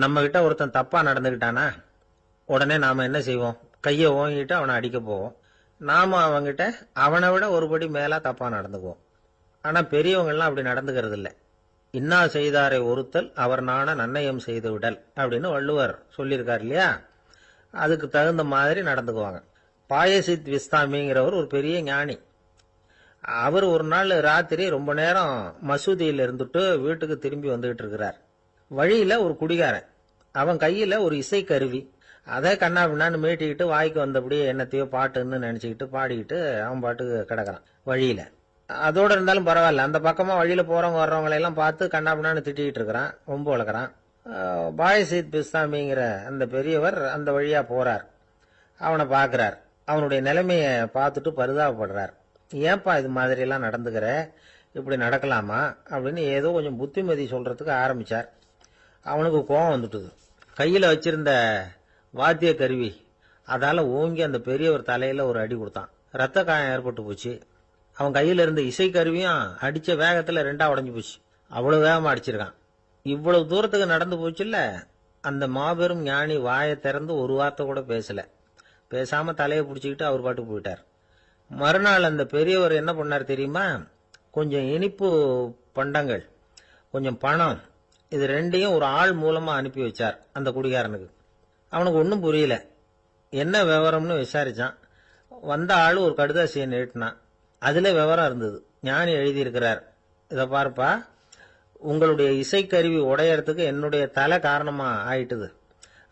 நம்ம கிட்ட ஒருத்தன் தப்பா நடந்துகிட்டானா உடனே நாம என்ன செய்வோம்? கையை ஓங்கிட்டு அவனை அடிக்க போவோம். நாம அவங்கிட்ட அவனை விட ஒருபடி மேலா தப்பா நடந்துக்குவோம். ஆனா பெரியவங்கெல்லாம் அப்படி நடந்துக்கிறது இல்ல. இன்னா செய்தாரை ஒருத்தல் அவர் நாண நன்னயம் செய்து விடல் அப்படின்னு வள்ளுவர் சொல்லியிருக்காரு இல்லையா? அதுக்கு தகுந்த மாதிரி நடந்துக்குவாங்க. பாயசித் விஸ்தாமிங்கிறவர் ஒரு பெரிய ஞானி. அவர் ஒரு நாள் ராத்திரி ரொம்ப நேரம் மசூதியில் இருந்துட்டு வீட்டுக்கு திரும்பி வந்துகிட்டு இருக்கிறார். வழியில ஒரு குடிகாரன், அவன் கையில ஒரு இசை கருவி, அதை கண்ணா பின்னான்னு மீட்டிக்கிட்டு வாய்க்கு வந்தபடியே என்னத்தையோ பாட்டுன்னு நினைச்சுக்கிட்டு பாடிக்கிட்டு அவன் பாட்டுக்கு கிடக்குறான் வழியில. அதோட இருந்தாலும் பரவாயில்ல, அந்த பக்கமா வழியில போறவங்க வர்றவங்களை எல்லாம் பார்த்து கண்ணா பின்னான்னு திட்டிக்கிட்டு இருக்கிறான், ரொம்ப வளர்க்குறான். பாயசீத் பிஸ்தாமிங்கிற அந்த பெரியவர் அந்த வழியா போறார். அவனை பார்க்கிறார். அவனுடைய நிலைமைய பார்த்துட்டு பரிதாபப்படுறார். ஏன்பா இது மாதிரி எல்லாம் நடந்துக்கிற, இப்படி நடக்கலாமா அப்படின்னு ஏதோ கொஞ்சம் புத்திமதி சொல்றதுக்கு ஆரம்பிச்சார். அவனுக்கு கோபம் வந்துட்டுது. கையில வச்சிருந்த வாத்திய கருவி அதால ஓங்கி அந்த பெரியவர் தலையில ஒரு அடி கொடுத்தான். ரத்த காயம் ஏற்பட்டு போச்சு. அவன் கையில இருந்த இசை கருவியும் அடிச்ச வேகத்துல ரெண்டா உடஞ்சு போச்சு. அவ்வளவு வேகமா அடிச்சிருக்கான். இவ்வளவு தூரத்துக்கு நடந்து போச்சுல்ல. அந்த மாபெரும் ஞானி வாயை திறந்து ஒரு வார்த்தை கூட பேசல. பேசாம தலையை பிடிச்சிக்கிட்டு அவர் பாட்டுக்கு போயிட்டார். மறுநாள் அந்த பெரியவர் என்ன பண்ணார் தெரியுமா? கொஞ்சம் இனிப்பு பண்டங்கள், கொஞ்சம் பணம், இது ரெண்டையும் ஒரு ஆள் மூலமா அனுப்பி வச்சார் அந்த குடிகாரனுக்கு. அவனுக்கு ஒன்றும் புரியல. என்ன விவரம்னு விசாரிச்சான். வந்த ஆளு ஒரு கடுதாசியை நீட்டினான். அதுல விவரம் இருந்தது. ஞானி எழுதியிருக்கிறார், இதை பார்ப்பா, உங்களுடைய இசைக்கருவி உடையறதுக்கு என்னுடைய தலை காரணமா ஆயிட்டுது.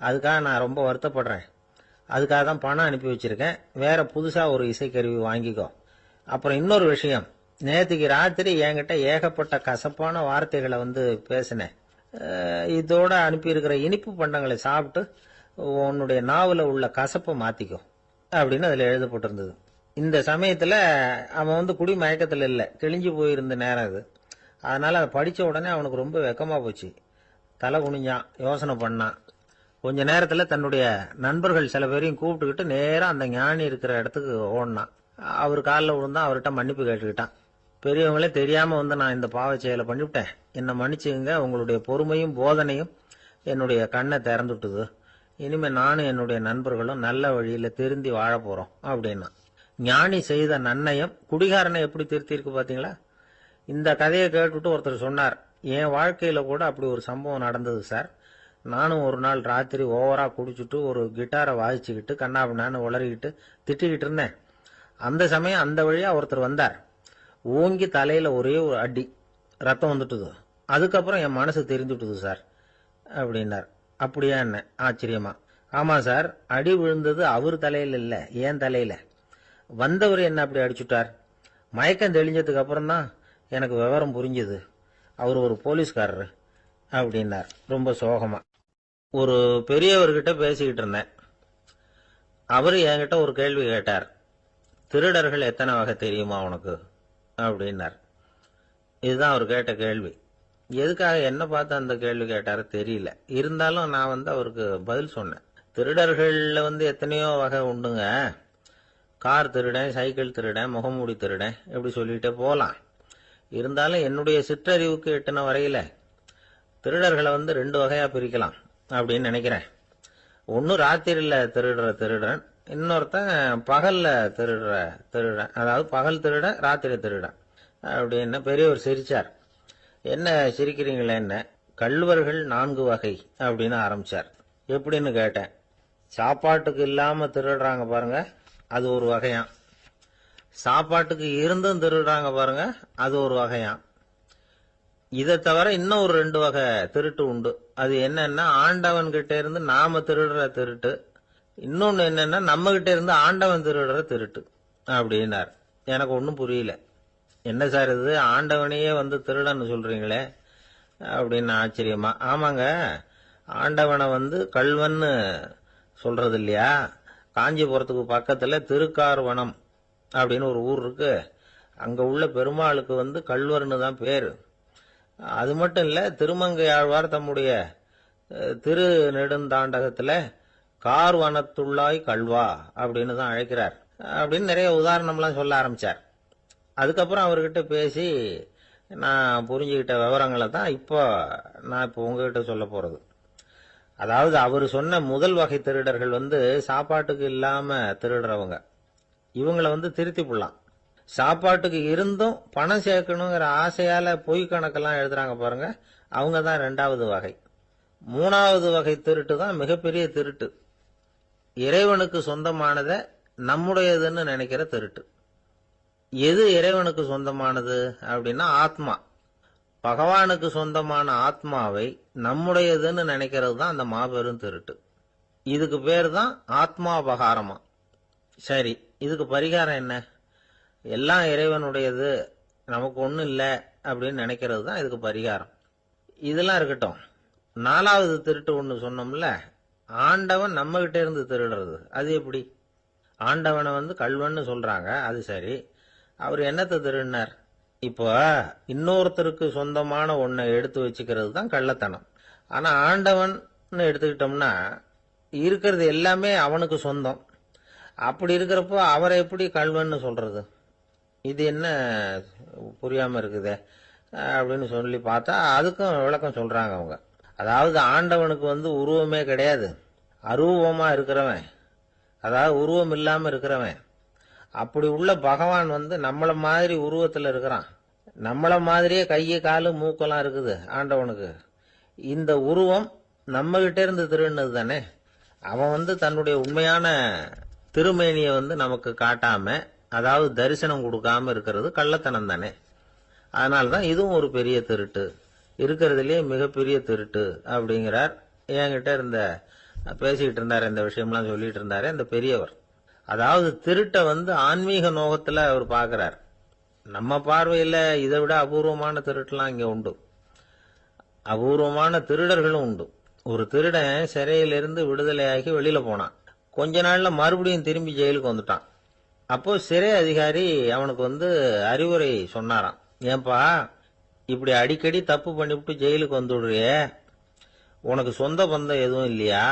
அதுக்காக நான் ரொம்ப வருத்தப்படுறேன். அதுக்காக தான் பணம் அனுப்பி வச்சிருக்கேன். வேற புதுசா ஒரு இசைக்கருவி வாங்கிக்கோ. அப்புறம் இன்னொரு விஷயம், நேற்றுக்கு ராத்திரி என்கிட்ட ஏகப்பட்ட கசப்பான வார்த்தைகளை பேசினேன். இதோட அனுப்பியிருக்கிற இனிப்பு பண்டங்களை சாப்பிட்டு உன்னுடைய நாவல உள்ள கசப்பை மாத்திக்கோ அப்படின்னு அதுல எழுதப்பட்டிருந்தது. இந்த சமயத்துல அவன் குடி மயக்கத்துல இல்ல, கிழிஞ்சு போயிருந்த நேரம் அது. அதனால அதை படிச்ச உடனே அவனுக்கு ரொம்ப வெக்கமா போச்சு. தலை குனிஞ்சான், யோசனை பண்ணான். கொஞ்ச நேரத்துல தன்னுடைய நண்பர்கள் சில பேரையும் கூப்பிட்டுக்கிட்டு நேரம் அந்த ஞானி இருக்கிற இடத்துக்கு ஓடினான். அவர் காலில் விழுந்தான். அவர்கிட்ட மன்னிப்பு கேட்டுக்கிட்டான். பெரியவங்களே தெரியாம நான் இந்த பாவ செயலை பண்ணிவிட்டேன், என்னை மன்னிச்சுங்க. உங்களுடைய பொறுமையும் போதனையும் என்னுடைய கண்ணை திறந்துட்டுது. இனிமே நானும் என்னுடைய நண்பர்களும் நல்ல வழியில திருந்தி வாழ போறோம் அப்படின்னா. ஞானி செய்த நன்னயம் குடிகாரனை எப்படி திருத்திருக்கு பாத்தீங்களா? இந்த கதையை கேட்டுட்டு ஒருத்தர் சொன்னார், என் வாழ்க்கையில கூட அப்படி ஒரு சம்பவம் நடந்தது சார். நானும் ஒரு நாள் ராத்திரி ஓவரா குடிச்சுட்டு ஒரு கிட்டாரை வாசிச்சுக்கிட்டு கண்ணாபின்னான்னு உளறிக்கிட்டு திட்டிக்கிட்டு இருந்தேன். அந்த சமயம் அந்த வழியா ஒருத்தர் வந்தார். ஓங்கி தலையில ஒரே ஒரு அடி, ரத்தம் வந்துட்டுது. அதுக்கப்புறம் என் மனசு தெரிஞ்சுட்டுது சார் அப்படின்னார். அப்படியா என்ன ஆச்சரியமா? ஆமா சார், அடி விழுந்தது அவர் தலையில இல்ல, என் தலையில. வந்தவர் என்ன அப்படி அடிச்சுட்டார். மயக்கம் தெளிஞ்சதுக்கு அப்புறம் தான் எனக்கு விவரம் புரிஞ்சது. அவர் ஒரு போலீஸ்காரரு அப்படின்னார் ரொம்ப சோகமா. ஒரு பெரியவர்கிட்ட பேசிக்கிட்டு இருந்தேன். அவரு என்கிட்ட ஒரு கேள்வி கேட்டார். திருடர்கள் எத்தனை வகை தெரியுமா உனக்கு அப்படின்னார். இதுதான் அவர் கேட்ட கேள்வி. எதுக்காக என்ன பார்த்து அந்த கேள்வி கேட்டாரு தெரியல. இருந்தாலும் நான் அவருக்கு பதில் சொன்னேன். திருடர்கள்ல எத்தனையோ வகை உண்டுங்க. கார் திருடன், சைக்கிள் திருடன், முகமூடி திருடன், எப்படி சொல்லிட்டே போலாம். இருந்தாலும் என்னுடைய சிற்றறிவுக்கு எட்டின வரையில திருடர்களை ரெண்டு வகையா பிரிக்கலாம் அப்படின்னு நினைக்கிறேன். ஒன்னு ராத்திரில திருடுற திருடன், இன்னொருத்தன் பகல்ல திருடுற திருடன். அதாவது பகல் திருடன், ராத்திரி திருடன் அப்படின்னு. பெரியவர் சிரிச்சார். என்ன சிரிக்கிறீங்களே என்ன? கள்வர்கள் 4 வகை அப்படின்னு ஆரம்பிச்சார். எப்படின்னு கேட்டேன். சாப்பாட்டுக்கு இல்லாம திருடுறாங்க பாருங்க, அது ஒரு வகையாம். சாப்பாட்டுக்கு இருந்தும் திருடுறாங்க பாருங்க, அது ஒரு வகையாம். இதை தவிர இன்னும் ஒரு 2 வகை திருட்டு உண்டு. அது என்னன்னா, ஆண்டவன் கிட்ட இருந்து நாம திருடுற திருட்டு. இன்னொன்னு என்னன்னா, நம்ம கிட்ட இருந்து ஆண்டவன் திருடுற திருட்டு அப்படின்னார். எனக்கு ஒன்னும் புரியல. என்ன சார் இது, ஆண்டவனையே திருடன்னு சொல்றீங்களே அப்படின்னு ஆச்சரியமா. ஆமாங்க, ஆண்டவனை கள்வன்னு சொல்றது இல்லையா? காஞ்சிபுரத்துக்கு பக்கத்துல திருக்கார்வனம் அப்படின்னு ஒரு ஊர் இருக்கு. அங்க உள்ள பெருமாளுக்கு கள்வர்னு தான் பேரு. அது மட்டும் இல்ல, திருமங்கை ஆழ்வார் தம்முடைய திரு நெடுந்தாண்டகத்துல கார்வனத்துள்ளாய் கள்வா அப்படின்னு தான் அழைக்கிறார் அப்படின்னு நிறைய உதாரணம்லாம் சொல்ல ஆரம்பிச்சார். அதுக்கப்புறம் அவர்கிட்ட பேசி நான் புரிஞ்சுக்கிட்ட விவரங்களை தான் நான் இப்போ உங்ககிட்ட சொல்ல போறது. அதாவது அவர் சொன்ன முதல் வகை திருடர்கள் சாப்பாட்டுக்கு இல்லாம திருடுறவங்க. இவங்கள திருத்தி போடலாம். சாப்பாட்டுக்கு இருந்தும் பணம் சேர்க்கணுங்கிற ஆசையால பொய் கணக்கெல்லாம் எழுதுறாங்க பாருங்க, அவங்க தான் 2வது வகை. 3வது வகை திருட்டு தான் மிகப்பெரிய திருட்டு. இறைவனுக்கு சொந்தமானதை நம்முடையதுன்னு நினைக்கிற திருட்டு. எது இறைவனுக்கு சொந்தமானது அப்படின்னா ஆத்மா. பகவானுக்கு சொந்தமான ஆத்மாவை நம்முடையதுன்னு நினைக்கிறது தான் அந்த மாபெரும் திருட்டு. இதுக்கு பேர் தான் ஆத்மாபகாரமா. சரி, இதுக்கு பரிகாரம் என்ன? எல்லாம் இறைவனுடையது, நமக்கு ஒன்றும் இல்லை அப்படின்னு நினைக்கிறது தான் இதுக்கு பரிகாரம். இதெல்லாம் இருக்கட்டும். 4வது திருட்டு ஒன்று சொன்னோம்ல, ஆண்டவன் நம்ம கிட்ட இருந்து திருடுறது. அது எப்படி? ஆண்டவனை கள்வன்னு சொல்றாங்க, அது சரி. அவர் என்னத்தை திருடினார்? இப்போ இன்னொருத்தருக்கு சொந்தமான ஒன்றை எடுத்து வச்சுக்கிறது தான் கள்ளத்தனம். ஆனா ஆண்டவன் எடுத்துக்கிட்டோம்னா இருக்கிறது எல்லாமே அவனுக்கு சொந்தம். அப்படி இருக்கிறப்போ அவரை எப்படி கள்வன்னு சொல்றது? இது என்ன புரியாம இருக்குதே அப்படின்னு சொல்லி பார்த்தா அதுக்கும் விளக்கம் சொல்றாங்க அவங்க. அதாவது ஆண்டவனுக்கு உருவமே கிடையாது, அரூபமா இருக்கிறவன், அதாவது உருவம் இல்லாம இருக்கிறவன். அப்படி உள்ள பகவான் நம்மள மாதிரி உருவத்துல இருக்கிறான். நம்மள மாதிரியே கையை காலு மூக்கெல்லாம் இருக்குது ஆண்டவனுக்கு. இந்த உருவம் நம்ம கிட்ட இருந்து திருடினது தானே. அவன் தன்னுடைய உண்மையான திருமேனியை நமக்கு காட்டாம, அதாவது தரிசனம் கொடுக்காம இருக்கிறது கள்ளத்தனம் தானே. அதனால்தான் இதுவும் ஒரு பெரிய திருட்டு, இருக்கிறதுலயே மிகப்பெரிய திருட்டு அப்படிங்கிறார். என்கிட்ட பேசிக்கிட்டு இருந்தாரு, இந்த விஷயம்லாம் சொல்லிட்டு இருந்தாரு அந்த பெரியவர். அதாவது திருட்ட ஆன்மீக நோகத்துல அவர் பார்க்கிறார். நம்ம பார்வையில இதை விட அபூர்வமான திருட்டுலாம் இங்க உண்டு. அபூர்வமான திருடர்களும் உண்டு. ஒரு திருடன் சிறையிலிருந்து விடுதலையாகி வெளியில போனான். கொஞ்ச நாள்ல மறுபடியும் திரும்பி ஜெயிலுக்கு வந்துட்டான். அப்போ சிறை அதிகாரி அவனுக்கு அறிவுரை சொன்னாராம். ஏன்பா இப்படி அடிக்கடி தப்பு பண்ணிவிட்டு ஜெயிலுக்கு வந்துடுறியே, உனக்கு சொந்த பந்தம் எதுவும் இல்லையா?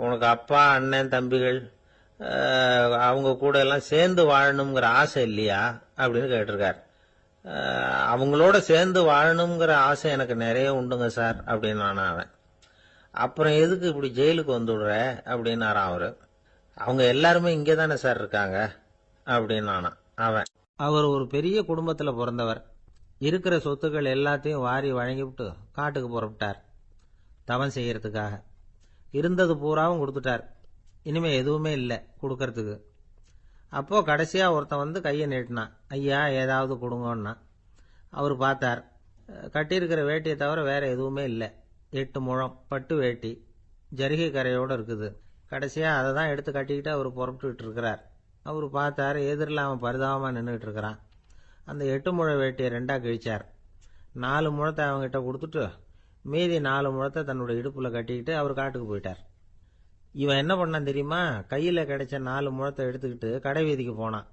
உனக்கு அப்பா அண்ணன் தம்பிகள் அவங்க கூட எல்லாம் சேர்ந்து வாழணுங்கிற ஆசை இல்லையா அப்படின்னு கேட்டிருக்கார். அவங்களோட சேர்ந்து வாழணுங்கிற ஆசை எனக்கு நிறைய உண்டுங்க சார் அப்படின்னு அவன். அப்புறம் எதுக்கு இப்படி ஜெயிலுக்கு வந்துடுற அப்படின்னாரான் அவரு. அவங்க எல்லாருமே இங்கே தானே சார் இருக்காங்க அப்படின்னு அவன். அவர் ஒரு பெரிய குடும்பத்துல பிறந்தவர். இருக்கிற சொத்துக்கள் எல்லாத்தையும் வாரி வழங்கிவிட்டு காட்டுக்கு புறப்பட்டார் தவம் செய்யறதுக்காக. இருந்தது பூராவும் கொடுத்துட்டார். இனிமே எதுவுமே இல்லை கொடுக்கறதுக்கு. அப்போ கடைசியா ஒருத்தன் கையை நீட்டினான். ஐயா ஏதாவது கொடுங்கன்னா. அவர் பார்த்தார். கட்டியிருக்கிற வேட்டியை தவிர வேற எதுவுமே இல்லை. 8 முழம் பட்டு வேட்டி, ஜரிகை கரையோட இருக்குது. கடைசியா அதை தான் எடுத்து கட்டிக்கிட்டு அவர் புறப்பட்டுக்கிட்டு இருக்கிறார். அவர் பார்த்தார், எதிரில் அவன் பரிதாபமா நின்றுட்டு இருக்கிறான். அந்த 8 முழ வேட்டியை 2ஆ கிழிச்சார். 4 முழத்தை அவங்ககிட்ட கொடுத்துட்டு மீதி 4 முழத்தை தன்னுடைய இடுப்புல கட்டிக்கிட்டு அவர் காட்டுக்கு போயிட்டார். இவன் என்ன பண்ணான் தெரியுமா? கையில கிடைச்ச 4 முழத்தை எடுத்துக்கிட்டு கடை வீதிக்கு போனான்.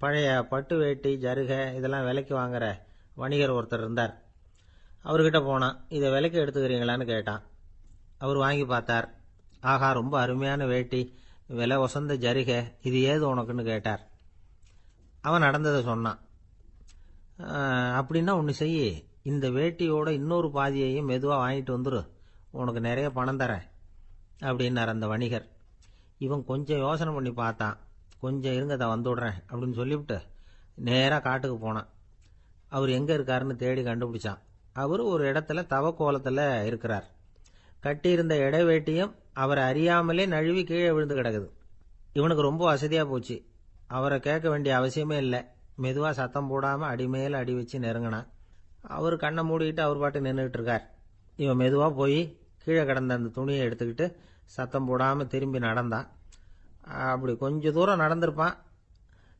பழைய பட்டு வேட்டி ஜருகை இதெல்லாம் விலைக்கு வாங்குற வணிகர் ஒருத்தர் இருந்தார். அவர்கிட்ட போனான். இதை விலைக்கு எடுத்துக்கிறீங்களான்னு கேட்டான். அவர் வாங்கி பார்த்தார். ஆகா, ரொம்ப அருமையான வேட்டி, விலை வசந்த ஜருகை, இது ஏது உனக்குன்னு கேட்டார். அவன் நடந்ததை சொன்னான். அப்படின்னா ஒன்று செய்யி, இந்த வேட்டியோட இன்னொரு பாதியையும் மெதுவாக வாங்கிட்டு வந்துரு, உனக்கு நிறைய பணம் தரேன் அப்படின்னார் அந்த வணிகர். இவன் கொஞ்சம் யோசனை பண்ணி பார்த்தான். கொஞ்சம் இருங்க, அதை வந்துவிடுறேன் அப்படின்னு சொல்லிவிட்டு நேராக காட்டுக்கு போனான். அவர் எங்கே இருக்காருன்னு தேடி கண்டுபிடிச்சான். அவர் ஒரு இடத்துல தவக்கோலத்தில் இருக்கிறார். கட்டியிருந்த இடைவேட்டியும் அவரை அறியாமலே நழுவி கீழே விழுந்து கிடக்குது. இவனுக்கு ரொம்ப வசதியாக போச்சு. அவரை கேட்க வேண்டிய அவசியமே இல்லை. மெதுவாக சத்தம் போடாமல் அடிமேல அடி வச்சு நெருங்கினான். அவர் கண்ணை மூடிக்கிட்டு அவர் பாட்டு நின்றுக்கிட்டு இருக்கார். இவன் மெதுவாக போய் கீழே கிடந்த அந்த துணியை எடுத்துக்கிட்டு சத்தம் போடாமல் திரும்பி நடந்தான். அப்படி கொஞ்சம் தூரம் நடந்திருப்பான்.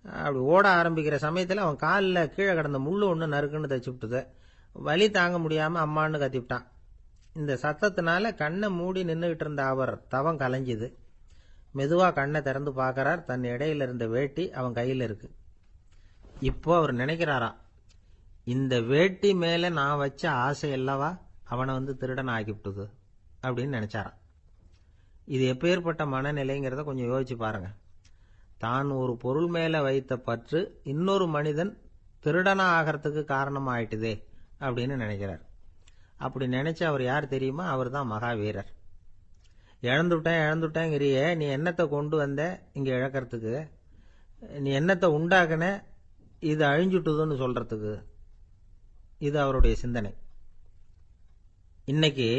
அப்படி ஓட ஆரம்பிக்கிற சமயத்தில் அவன் காலில் கீழே கிடந்த முள்ளு ஒன்று நறுக்குன்னு தைச்சு விட்டுது. வலி தாங்க முடியாமல் அம்மான்னு கத்திவிட்டான். இந்த சத்தத்தினால கண்ணை மூடி நின்றுகிட்டு இருந்த அவர் தவம் கலைஞ்சுது. மெதுவாக கண்ணை திறந்து பார்க்கறார். தன் இடையில இருந்த வேட்டி அவன் கையில் இருக்கு. இப்போ அவர் நினைக்கிறாராம், இந்த வேட்டி மேல நான் வச்ச ஆசை அல்லவா அவனை திருடன் ஆக்கிவிட்டது அப்படின்னு நினைச்சாராம். இது எப்பேற்பட்ட மனநிலைங்கிறத கொஞ்சம் யோசிச்சு பாருங்க. தான் ஒரு பொருள் மேல வைத்த பற்று இன்னொரு மனிதன் திருடனா ஆகிறதுக்கு காரணம் ஆயிட்டுதே அப்படின்னு நினைக்கிறார். அப்படி நினைச்ச அவர் யார் தெரியுமா? அவர் தான் மகாவீரர். இழந்துட்டேங்கிறியே, நீ என்னத்தை கொண்டு வந்த இங்க இழக்கிறதுக்கு? நீ என்னத்தை உண்டாக்குன இது அழிஞ்சுட்டுதுன்னு சொல்றதுக்கு? இது அவருடைய சிந்தனை. இன்னைக்கு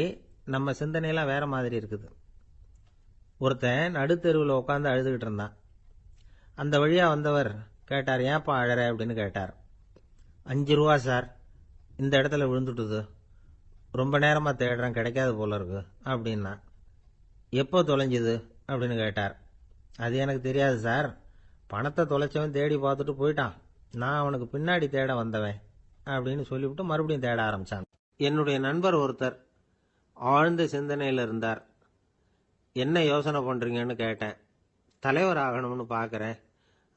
நம்ம சிந்தனையெல்லாம் வேற மாதிரி இருக்குது. ஒருத்தன் நடுத்தெருவில் உட்காந்து அழுதுகிட்டு இருந்தான். அந்த வழியா வந்தவர் கேட்டார், ஏன்ப்பா அழற அப்படின்னு கேட்டார். 5 ரூபா சார், இந்த இடத்துல விழுந்துட்டுது, ரொம்ப நேரமா தேடுறேன், கிடைக்காது போல இருக்கு அப்படின்னா. எப்போ தொலைஞ்சுது அப்படின்னு கேட்டார். அது எனக்கு தெரியாது சார், பணத்தை தொலைச்சவன் தேடி பார்த்துட்டு போயிட்டான், நான் அவனுக்கு பின்னாடி தேட வந்தவன் அப்படின்னு சொல்லிவிட்டு மறுபடியும் தேட ஆரம்பிச்சான். என்னுடைய நண்பர் ஒருத்தர் ஆழ்ந்த சிந்தனையில் இருந்தார். என்ன யோசனை பண்றீங்கன்னு கேட்டேன். தலைவர் ஆகணும்னு பார்க்குறேன்,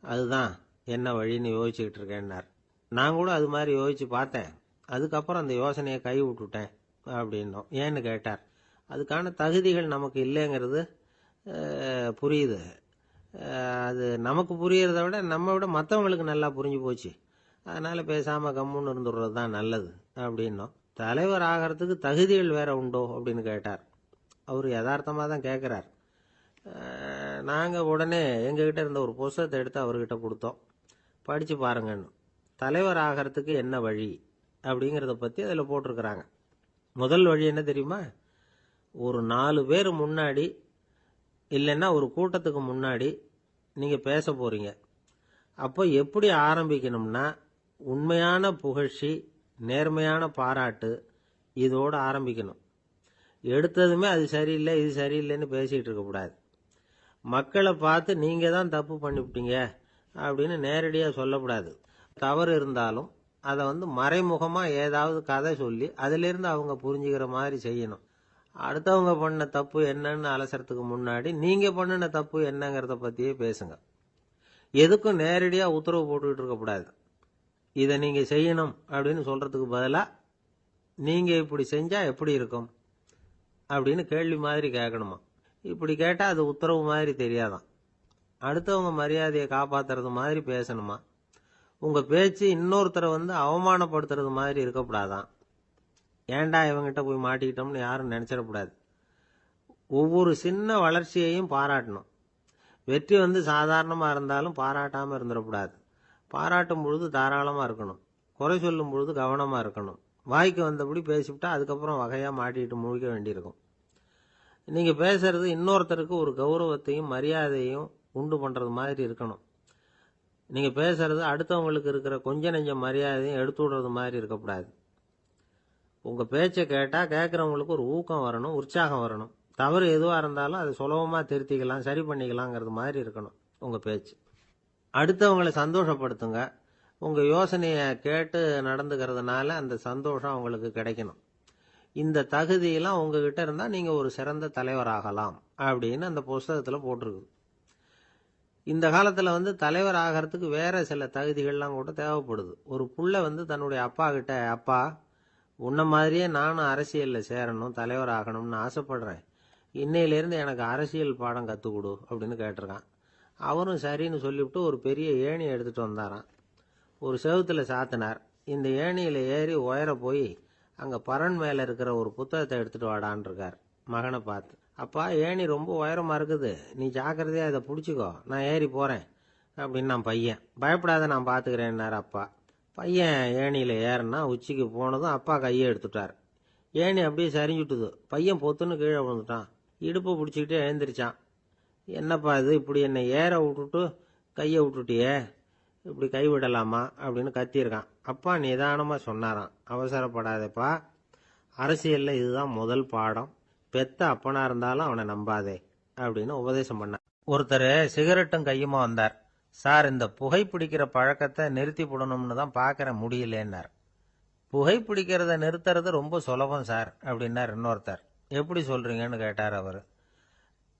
அதுதான் என்ன வழின்னு யோசிச்சுக்கிட்டு இருக்கேன்னார். நான் கூட அது மாதிரி யோசிச்சு பார்த்தேன், அதுக்கப்புறம் அந்த யோசனையை கை விட்டுட்டேன் அப்படின்னோம். ஏன்னு கேட்டார். அதுக்கான தகுதிகள் நமக்கு இல்லைங்கிறது புரியுது. அது நமக்கு புரியறத விட நம்ம விட மற்றவங்களுக்கு நல்லா புரிஞ்சு போச்சு, அதனால பேசாம கம்முன்னு இருந்துடுறது தான் நல்லது அப்படின்னோம். தலைவர் ஆகிறதுக்கு தகுதிகள் வேற உண்டோ அப்படின்னு கேட்டார். அவர் யதார்த்தமாக தான் கேட்குறார். நாங்கள் உடனே எங்ககிட்ட இருந்த ஒரு புஸ்தகத்தை எடுத்து அவர்கிட்ட கொடுத்தோம், படித்து பாருங்கன்னு. தலைவர் ஆகிறதுக்கு என்ன வழி அப்படிங்கிறத பற்றி அதில் போட்டிருக்கிறாங்க. முதல் வழி என்ன தெரியுமா? ஒரு 4 பேர் முன்னாடி இல்லைன்னா ஒரு கூட்டத்துக்கு முன்னாடி நீங்கள் பேச போகிறீங்க. அப்போ எப்படி ஆரம்பிக்கணும்னா, உண்மையான புகழ்ச்சி, நேர்மையான பாராட்டு, இதோடு ஆரம்பிக்கணும். எடுத்ததுமே அது சரியில்லை இது சரியில்லைன்னு பேசிகிட்டு இருக்கக்கூடாது. மக்களை பார்த்து நீங்கள் தான் தப்பு பண்ணிவிட்டீங்க அப்படின்னு நேரடியாக சொல்லக்கூடாது. தவறு இருந்தாலும் அதை மறைமுகமாக ஏதாவது கதை சொல்லி அதிலிருந்து அவங்க புரிஞ்சுக்கிற மாதிரி செய்யணும். அடுத்தவங்க பண்ண தப்பு என்னன்னு அலசறதுக்கு முன்னாடி நீங்கள் பண்ணின தப்பு என்னங்கிறத பற்றியே பேசுங்க. எதுக்கும் நேரடியாக உத்தரவு போட்டுக்கிட்டு இருக்கக்கூடாது. இதை நீங்கள் செய்யணும் அப்படின்னு சொல்கிறதுக்கு பதிலாக நீங்கள் இப்படி செஞ்சால் எப்படி இருக்கும் அப்படின்னு கேள்வி மாதிரி கேட்கணுமா. இப்படி கேட்டால் அது உத்தரவு மாதிரி தெரியாதான். அடுத்தவங்க மரியாதையை காப்பாற்றுறது மாதிரி பேசணுமா. உங்கள் பேச்சு இன்னொருத்தரை அவமானப்படுத்துறது மாதிரி இருக்கக்கூடாதான். ஏன்டா இவங்கிட்ட போய் மாட்டிக்கிட்டோம்னு யாரும் நினச்சிடக்கூடாது. ஒவ்வொரு சின்ன வளர்ச்சியையும் பாராட்டணும். வெற்றி சாதாரணமாக இருந்தாலும் பாராட்டாமல் இருந்துடக்கூடாது. பாராட்டும் பொழுது தாராளமாக இருக்கணும், குறை சொல்லும் பொழுது கவனமாக இருக்கணும். வாய்க்கு வந்தபடி பேசிவிட்டா அதுக்கப்புறம் வகையாக மாட்டிக்கிட்டு முழிக்க வேண்டியிருக்கும். நீங்கள் பேசுறது இன்னொருத்தருக்கு ஒரு கௌரவத்தையும் மரியாதையும் உண்டு பண்ணுறது மாதிரி இருக்கணும். நீங்கள் பேசுறது அடுத்தவங்களுக்கு இருக்கிற கொஞ்ச நெஞ்ச மரியாதையும் எடுத்து விடுறது மாதிரி இருக்கக்கூடாது. உங்கள் பேச்சை கேட்டால் கேட்குறவங்களுக்கு ஒரு ஊக்கம் வரணும், உற்சாகம் வரணும். தவறு எதுவாக இருந்தாலும் அதை சுலபமாக திருத்திக்கலாம், சரி பண்ணிக்கலாங்கிறது மாதிரி இருக்கணும் உங்கள் பேச்சு. அடுத்தவங்களை சந்தோஷப்படுத்துங்க. உங்கள் யோசனையை கேட்டு நடந்துக்கிறதுனால அந்த சந்தோஷம் அவங்களுக்கு கிடைக்கணும். இந்த தகுதியெல்லாம் உங்ககிட்ட இருந்தால் நீங்கள் ஒரு சிறந்த தலைவராகலாம் அப்படின்னு அந்த புஸ்தகத்தில் போட்டிருக்கு. இந்த காலத்தில் தலைவர் ஆகிறதுக்கு வேற சில தகுதிகள்லாம் கூட தேவைப்படுது. ஒரு புள்ள தன்னுடைய அப்பா கிட்ட, அப்பா உன்ன மாதிரியே நானும் அரசியலில் சேரணும், தலைவர் ஆகணும்னு ஆசைப்படுறேன், இன்னையிலேருந்து எனக்கு அரசியல் பாடம் கற்றுக் கொடு அப்படின்னு கேட்டிருக்கான். அவரும் சரின்னு சொல்லிவிட்டு ஒரு பெரிய ஏணி எடுத்துகிட்டு வந்தாராம். ஒரு செவுத்தில் சாத்தினார். இந்த ஏணியில் ஏறி உயர போய் அங்கே பரன் மேலே இருக்கிற ஒரு புத்தகத்தை எடுத்துகிட்டு வாடான் இருக்கார். மகனை பார்த்து, அப்பா ஏணி ரொம்ப உயரமாக இருக்குது, நீ ஜாக்கிரதையாக இதை பிடிச்சிக்கோ, நான் ஏறி போகிறேன் அப்படின்னு. நான் பையன் பயப்படாத, நான் பார்த்துக்கிறேன்னார் அப்பா. பையன் ஏணியில் ஏறினா உச்சிக்கு போனதும் அப்பா கையை எடுத்துட்டார். ஏணி அப்படியே சரிஞ்சுட்டுது. பையன் பொத்துன்னு கீழே விழுந்துட்டான். இடுப்பை பிடிச்சிக்கிட்டே எழுந்திரிச்சான். என்னப்பா இது, இப்படி என்னை ஏற விட்டுட்டு கையை விட்டுட்டியே, இப்படி கை விடலாமா அப்படின்னு கத்தியிருக்கான். அப்பா நிதானமாக சொன்னாராம், அவசரப்படாதேப்பா, அரசியலில் இதுதான் முதல் பாடம், பெத்த அப்பனா இருந்தாலும் அவனை நம்பாதே அப்படின்னு உபதேசம் பண்ணார். ஒருத்தர் சிகரெட்டும் கையுமா வந்தார். சார், இந்த புகைப்பிடிக்கிற பழக்கத்தை நிறுத்தி போடணும்னு தான் பார்க்குற முடியலன்னார். புகைப்பிடிக்கிறத நிறுத்துறது ரொம்ப சுலபம் சார் அப்படின்னார் இன்னொருத்தர். எப்படி சொல்றீங்கன்னு கேட்டார் அவர்.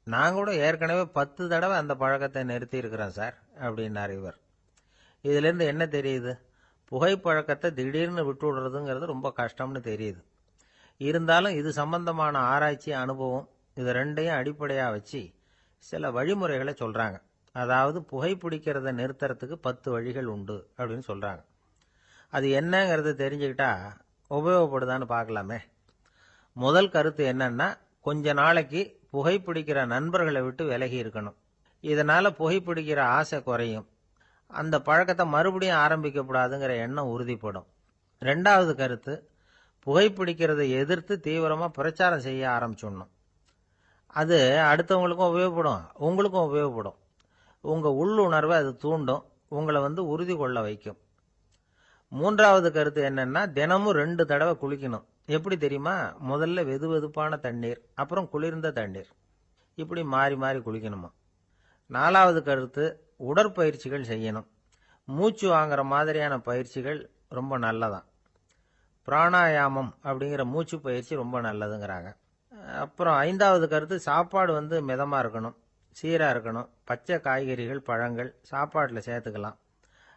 நான் கூட ஏற்கனவே 10 தடவை அந்த பழக்கத்தை நிறுத்தி இருக்கிறேன் சார் அப்படின்னார் இவர். இதுலேருந்து என்ன தெரியுது? புகைப்பழக்கத்தை திடீர்னு விட்டு விடுறதுங்கிறது ரொம்ப கஷ்டம்னு தெரியுது. இருந்தாலும் இது சம்பந்தமான ஆராய்ச்சி, அனுபவம், இது ரெண்டையும் அடிப்படையாக வச்சு சில வழிமுறைகளை சொல்கிறாங்க. அதாவது புகைப்பிடிக்கிறத நிறுத்துறதுக்கு 10 வழிகள் உண்டு அப்படின்னு சொல்கிறாங்க. அது என்னங்கிறத தெரிஞ்சுக்கிட்டா உபயோகப்படுதான்னு பார்க்கலாமே. முதல் கருத்து என்னன்னா, கொஞ்ச நாளைக்கு புகைப்பிடிக்கிற நண்பர்களை விட்டு விலகி இருக்கணும். இதனால புகைப்பிடிக்கிற ஆசை குறையும். அந்த பழக்கத்தை மறுபடியும் ஆரம்பிக்கப்படாதுங்கிற எண்ணம் உறுதிப்படும். ரெண்டாவது கருத்து, புகைப்பிடிக்கிறதை எதிர்த்து தீவிரமா பிரச்சாரம் செய்ய ஆரம்பிச்சிடணும். அது அடுத்தவங்களுக்கும் உபயோகப்படும், உங்களுக்கும் உபயோகப்படும். உங்க உள்ளுணர்வை அது தூண்டும், உங்களை உறுதி கொள்ள வைக்கும். மூன்றாவது கருத்து என்னன்னா, தினமும் 2 தடவை குளிக்கணும். எப்படி தெரியுமா? முதல்ல வெது வெதுப்பான தண்ணீர், அப்புறம் குளிர்ந்த தண்ணீர், இப்படி மாறி மாறி குளிக்கணுமா. நாலாவது கருத்து, உடற்பயிற்சிகள் செய்யணும். மூச்சு வாங்குற மாதிரியான பயிற்சிகள் ரொம்ப நல்லதான். பிராணாயாமம் அப்படிங்கிற மூச்சு பயிற்சி ரொம்ப நல்லதுங்கிறாங்க. அப்புறம் ஐந்தாவது கருத்து, சாப்பாடு மிதமா இருக்கணும், சீரா இருக்கணும். பச்சை காய்கறிகள், பழங்கள் சாப்பாட்டில் சேர்த்துக்கலாம்.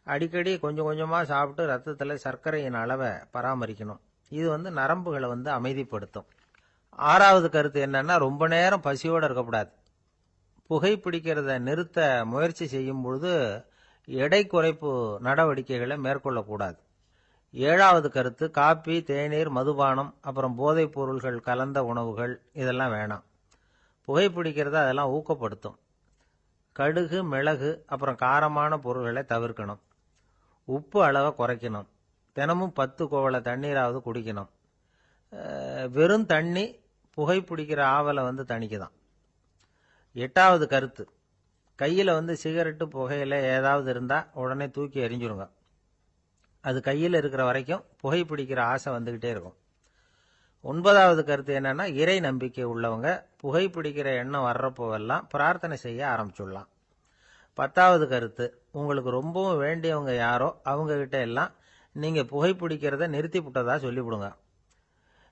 அடிக்கடி கொஞ்சம் கொஞ்சமா சாப்பிட்டு ரத்தத்தில் சர்க்கரையின் அளவை பராமரிக்கணும். இது நரம்புகளை அமைதிப்படுத்தும். ஆறாவது கருத்து என்னன்னா, ரொம்ப நேரம் பசியோடு இருக்கக்கூடாது. புகைப்பிடிக்கிறத நிறுத்த முயற்சி செய்யும் பொழுது எடை குறைப்பு நடவடிக்கைகளை மேற்கொள்ளக்கூடாது. ஏழாவது கருத்து, காப்பி, தேநீர், மதுபானம், அப்புறம் போதைப் பொருள்கள் கலந்த உணவுகள் இதெல்லாம் வேணாம். புகைப்பிடிக்கிறத அதெல்லாம் ஊக்கப்படுத்தும். கடுகு, மிளகு, அப்புறம் காரமான பொருள்களை தவிர்க்கணும். உப்பு அளவை குறைக்கணும். தினமும் 10 குவளை தண்ணீராவது குடிக்கணும். வெறும் தண்ணி புகைப்பிடிக்கிற ஆவலை தணிக்குதான். எட்டாவது கருத்து, கையில் சிகரெட்டு, புகையில ஏதாவது இருந்தால் உடனே தூக்கி எறிஞ்சிருங்க. அது கையில் இருக்கிற வரைக்கும் புகைப்பிடிக்கிற ஆசை வந்துக்கிட்டே இருக்கும். ஒன்பதாவது கருத்து என்னன்னா, இறை நம்பிக்கை உள்ளவங்க புகைப்பிடிக்கிற எண்ணம் வர்றப்போவெல்லாம் பிரார்த்தனை செய்ய ஆரம்பிச்சுடலாம். 10வது கருத்து, உங்களுக்கு ரொம்பவும் வேண்டியவங்க யாரோ அவங்க கிட்ட எல்லாம் நீங்க புகைப்பிடிக்கிறத நிறுத்தி விட்டதா சொல்லிவிடுங்க.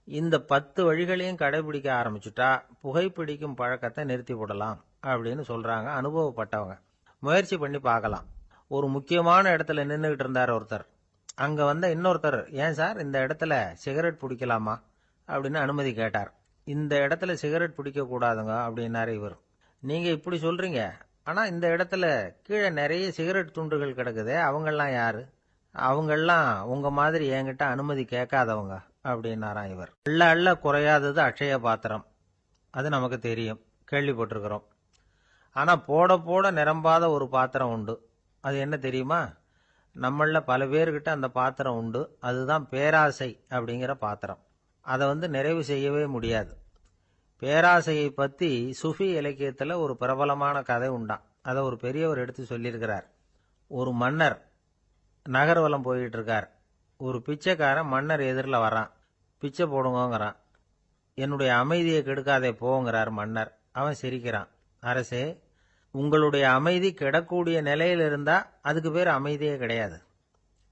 இந்த 10 வழிகளையும் கடைபிடிக்க ஆரம்பிச்சுட்டா புகைப்பிடிக்கும் பழக்கத்தை நிறுத்தி விடலாம் அப்படின்னு சொல்றாங்க அனுபவப்பட்டவங்க. முயற்சி பண்ணி பார்க்கலாம். ஒரு முக்கியமான இடத்துல நின்றுகிட்டு இருந்தார் ஒருத்தர். அங்க இன்னொருத்தர், ஏன் சார் இந்த இடத்துல சிகரெட் பிடிக்கலாமா அப்படின்னு அனுமதி கேட்டார். இந்த இடத்துல சிகரெட் பிடிக்க கூடாதுங்க அப்படின்னாரு இவர். நீங்க இப்படி சொல்றீங்க, ஆனா இந்த இடத்துல கீழே நிறைய சிகரெட் துண்டுகள் கிடக்குதே, அவங்கெல்லாம் யாரு? அவங்கெல்லாம் உங்க மாதிரி என்கிட்ட அனுமதி கேட்காதவங்க அப்படின்னாராம் இவர். அள்ள அள்ள குறையாதது அட்சய பாத்திரம், அது நமக்கு தெரியும், கேள்விப்பட்டிருக்கிறோம். ஆனா போட போட நிரம்பாத ஒரு பாத்திரம் உண்டு. அது என்ன தெரியுமா? நம்மள பல பேர்கிட்ட அந்த பாத்திரம் உண்டு. அதுதான் பேராசை அப்படிங்கிற பாத்திரம். அதை நிறைவு செய்யவே முடியாது. பேராசையை பத்தி சுஃபி இலக்கியத்துல ஒரு பிரபலமான கதை உண்டாம். அதை ஒரு பெரியவர் எடுத்து சொல்லியிருக்கிறார். ஒரு மன்னர் நகர்வலம் போயிட்டு இருக்கார். ஒரு பிச்சைக்காரன் மன்னர் எதிரில் வரான். பிச்சை போடுங்கிறான். என்னுடைய அமைதியை கெடுக்காதே போங்கிறார் மன்னர். அவன் சிரிக்கிறான். அரசே, உங்களுடைய அமைதி கெடக்கூடிய நிலையில் இருந்தா அதுக்கு பேர் அமைதியே கிடையாது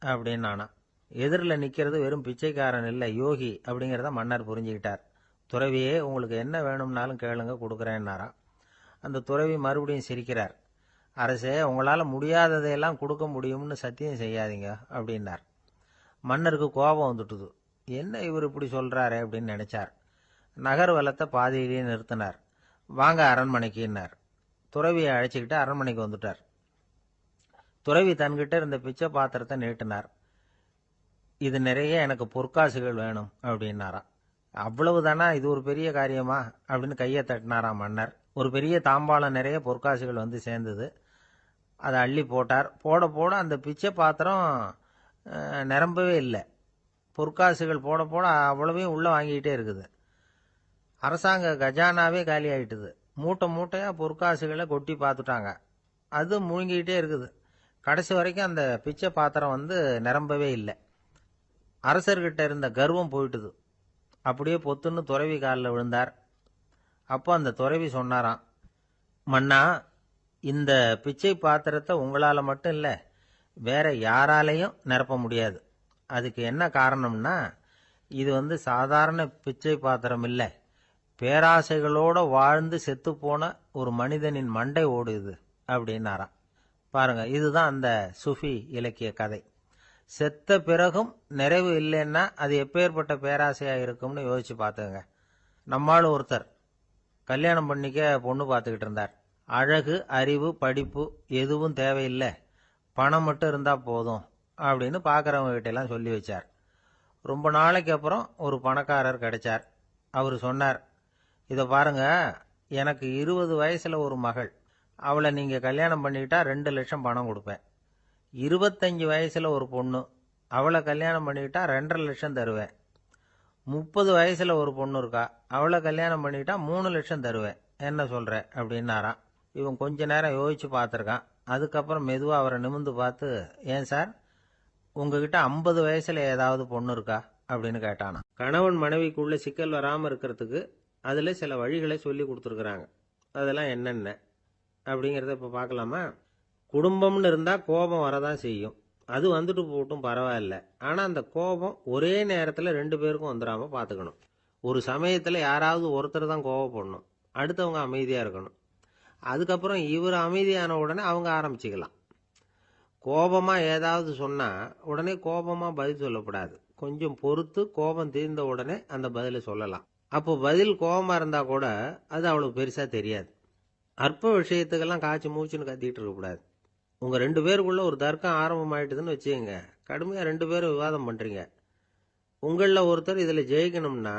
அப்படின்னு நானா. எதிரில் நிக்கிறது வெறும் பிச்சைக்காரன் இல்லை, யோகி அப்படிங்கிறத மன்னர் புரிஞ்சுக்கிட்டார். துறவியே, உங்களுக்கு என்ன வேணும்னாலும் கேளுங்க, கொடுக்குறேன்னாராம். அந்த துறவி மறுபடியும் சிரிக்கிறார். அரசே, உங்களால் முடியாததையெல்லாம் கொடுக்க முடியும்னு சத்தியம் செய்யாதீங்க அப்படின்னார். மன்னருக்கு கோபம் வந்துட்டுது. என்ன இவர் இப்படி சொல்றாரு அப்படின்னு நினைச்சார். நகர்வலத்தை பாதியிலேயே நிறுத்தினார். வாங்க அரண்மனைக்குன்னார். துறவியை அழைச்சிக்கிட்டு அரண்மனைக்கு வந்துட்டார். துறவி தன்கிட்ட இருந்த பிச்சை பாத்திரத்தை நீட்டினார். இது நிறைய எனக்கு பொற்காசுகள் வேணும் அப்படின்னாராம். அவ்வளவுதானா, இது ஒரு பெரிய காரியமா அப்படின்னு கையை தட்டினாராம் மன்னர். ஒரு பெரிய தாம்பாளம் நிறைய பொற்காசுகள் சேர்ந்தது. அதை அள்ளி போட்டார். போட போட அந்த பிச்சை பாத்திரம் நிரம்பவே இல்லை. பொற்காசுகள் போட போட அவ்வளவையும் உள்ள வாங்கிக்கிட்டே இருக்குது. அரசாங்க கஜானாவே காலி ஆயிட்டுது. மூட்டை மூட்டையா பொற்காசுகளை கொட்டி பார்த்துட்டாங்க. அது முழுங்கிக்கிட்டே இருக்குது. கடைசி வரைக்கும் அந்த பிச்சை பாத்திரம் நிரம்பவே இல்லை. அரசர்கிட்ட இருந்த கர்வம் போயிட்டுது. அப்படியே பொத்துன்னு துறவி காலில் விழுந்தார். அப்போ அந்த துறவி சொன்னாராம், மன்னா, இந்த பிச்சை பாத்திரத்தை உங்களால மட்டும் இல்லை, வேற யாராலையும் நிரப்ப முடியாது. அதுக்கு என்ன காரணம்னா, இது சாதாரண பிச்சை பாத்திரம் இல்லை, பேராசைகளோட வாழ்ந்து செத்து போன ஒரு மனிதனின் மண்டை ஓடுது அப்படின்னாராம். பாருங்க, இதுதான் அந்த சுஃபி இலக்கிய கதை. செத்த பிறகும் நிறைவு இல்லைன்னா அது எப்பேற்பட்ட பேராசையா இருக்கும்னு யோசிச்சு பார்த்துங்க. நம்மால் ஒருத்தர் கல்யாணம் பண்ணிக்க பொண்ணு பார்த்துக்கிட்டு இருந்தார். அழகு, அறிவு, படிப்பு எதுவும் தேவையில்லை, பணம் மட்டும் இருந்தா போதும் அப்படின்னு பார்க்குறவங்க கிட்ட எல்லாம் சொல்லி வச்சார். ரொம்ப நாளைக்கு அப்புறம் ஒரு பணக்காரர் கிடைச்சார். அவர் சொன்னார், இதை பாருங்க, எனக்கு 20 வயசுல ஒரு மகள், அவளை நீங்க கல்யாணம் பண்ணிக்கிட்டா 2 லட்சம் பணம் கொடுப்பேன். 25 வயசுல ஒரு பொண்ணு, அவளை கல்யாணம் பண்ணிக்கிட்டா 2.5 லட்சம் தருவேன். 30 வயசுல ஒரு பொண்ணு இருக்கா, அவளை கல்யாணம் பண்ணிக்கிட்டா 3 லட்சம் தருவேன். என்ன சொல்ற அப்படின்னாராம். இவன் கொஞ்ச நேரம் யோசிச்சு பார்த்துருக்கான். அதுக்கப்புறம் மெதுவா அவரை நிமிர்ந்து பார்த்து, ஏன் சார், உங்ககிட்ட 50 வயசுல ஏதாவது பொண்ணு இருக்கா அப்படின்னு கேட்டானா. கணவன் மனைவிக்குள்ள சிக்கல் வராம இருக்கிறதுக்கு அதுல சில வழிகளை சொல்லி கொடுத்துருக்குறாங்க. அதெல்லாம் என்னென்ன அப்படிங்கிறத இப்ப பார்க்கலாமா? குடும்பம்னு இருந்தா கோபம் வரதான் செய்யும். அது வந்துட்டு போட்டும் பரவாயில்ல. ஆனா அந்த கோபம் ஒரே நேரத்துல 2 பேருக்கும் வந்துடாம பாத்துக்கணும். ஒரு சமயத்துல யாராவது ஒருத்தர் தான் கோபப்படணும், அடுத்தவங்க அமைதியா இருக்கணும். அதுக்கப்புறம் இவர் அமைதியான உடனே அவங்க ஆரம்பிச்சுக்கலாம். கோபமா ஏதாவது சொன்னா உடனே கோபமா பதில் சொல்லக்கூடாது. கொஞ்சம் பொறுத்து கோபம் தீர்ந்த உடனே அந்த பதிலை சொல்லலாம். அப்போ பதில் கோபமா இருந்தா கூட அது அவ்வளவு பெருசா தெரியாது. அற்ப விஷயத்துக்கெல்லாம் காய்ச்சி மூச்சுன்னு கத்திட்டு இருக்கக்கூடாது. உங்க 2 பேருக்குள்ள ஒரு தர்க்கம் ஆரம்பமாயிட்டுதுன்னு வச்சுக்கோங்க, கடுமையா 2 பேரும் விவாதம் பண்றீங்க. உங்களில் ஒருத்தர் இதுல ஜெயிக்கணும்னா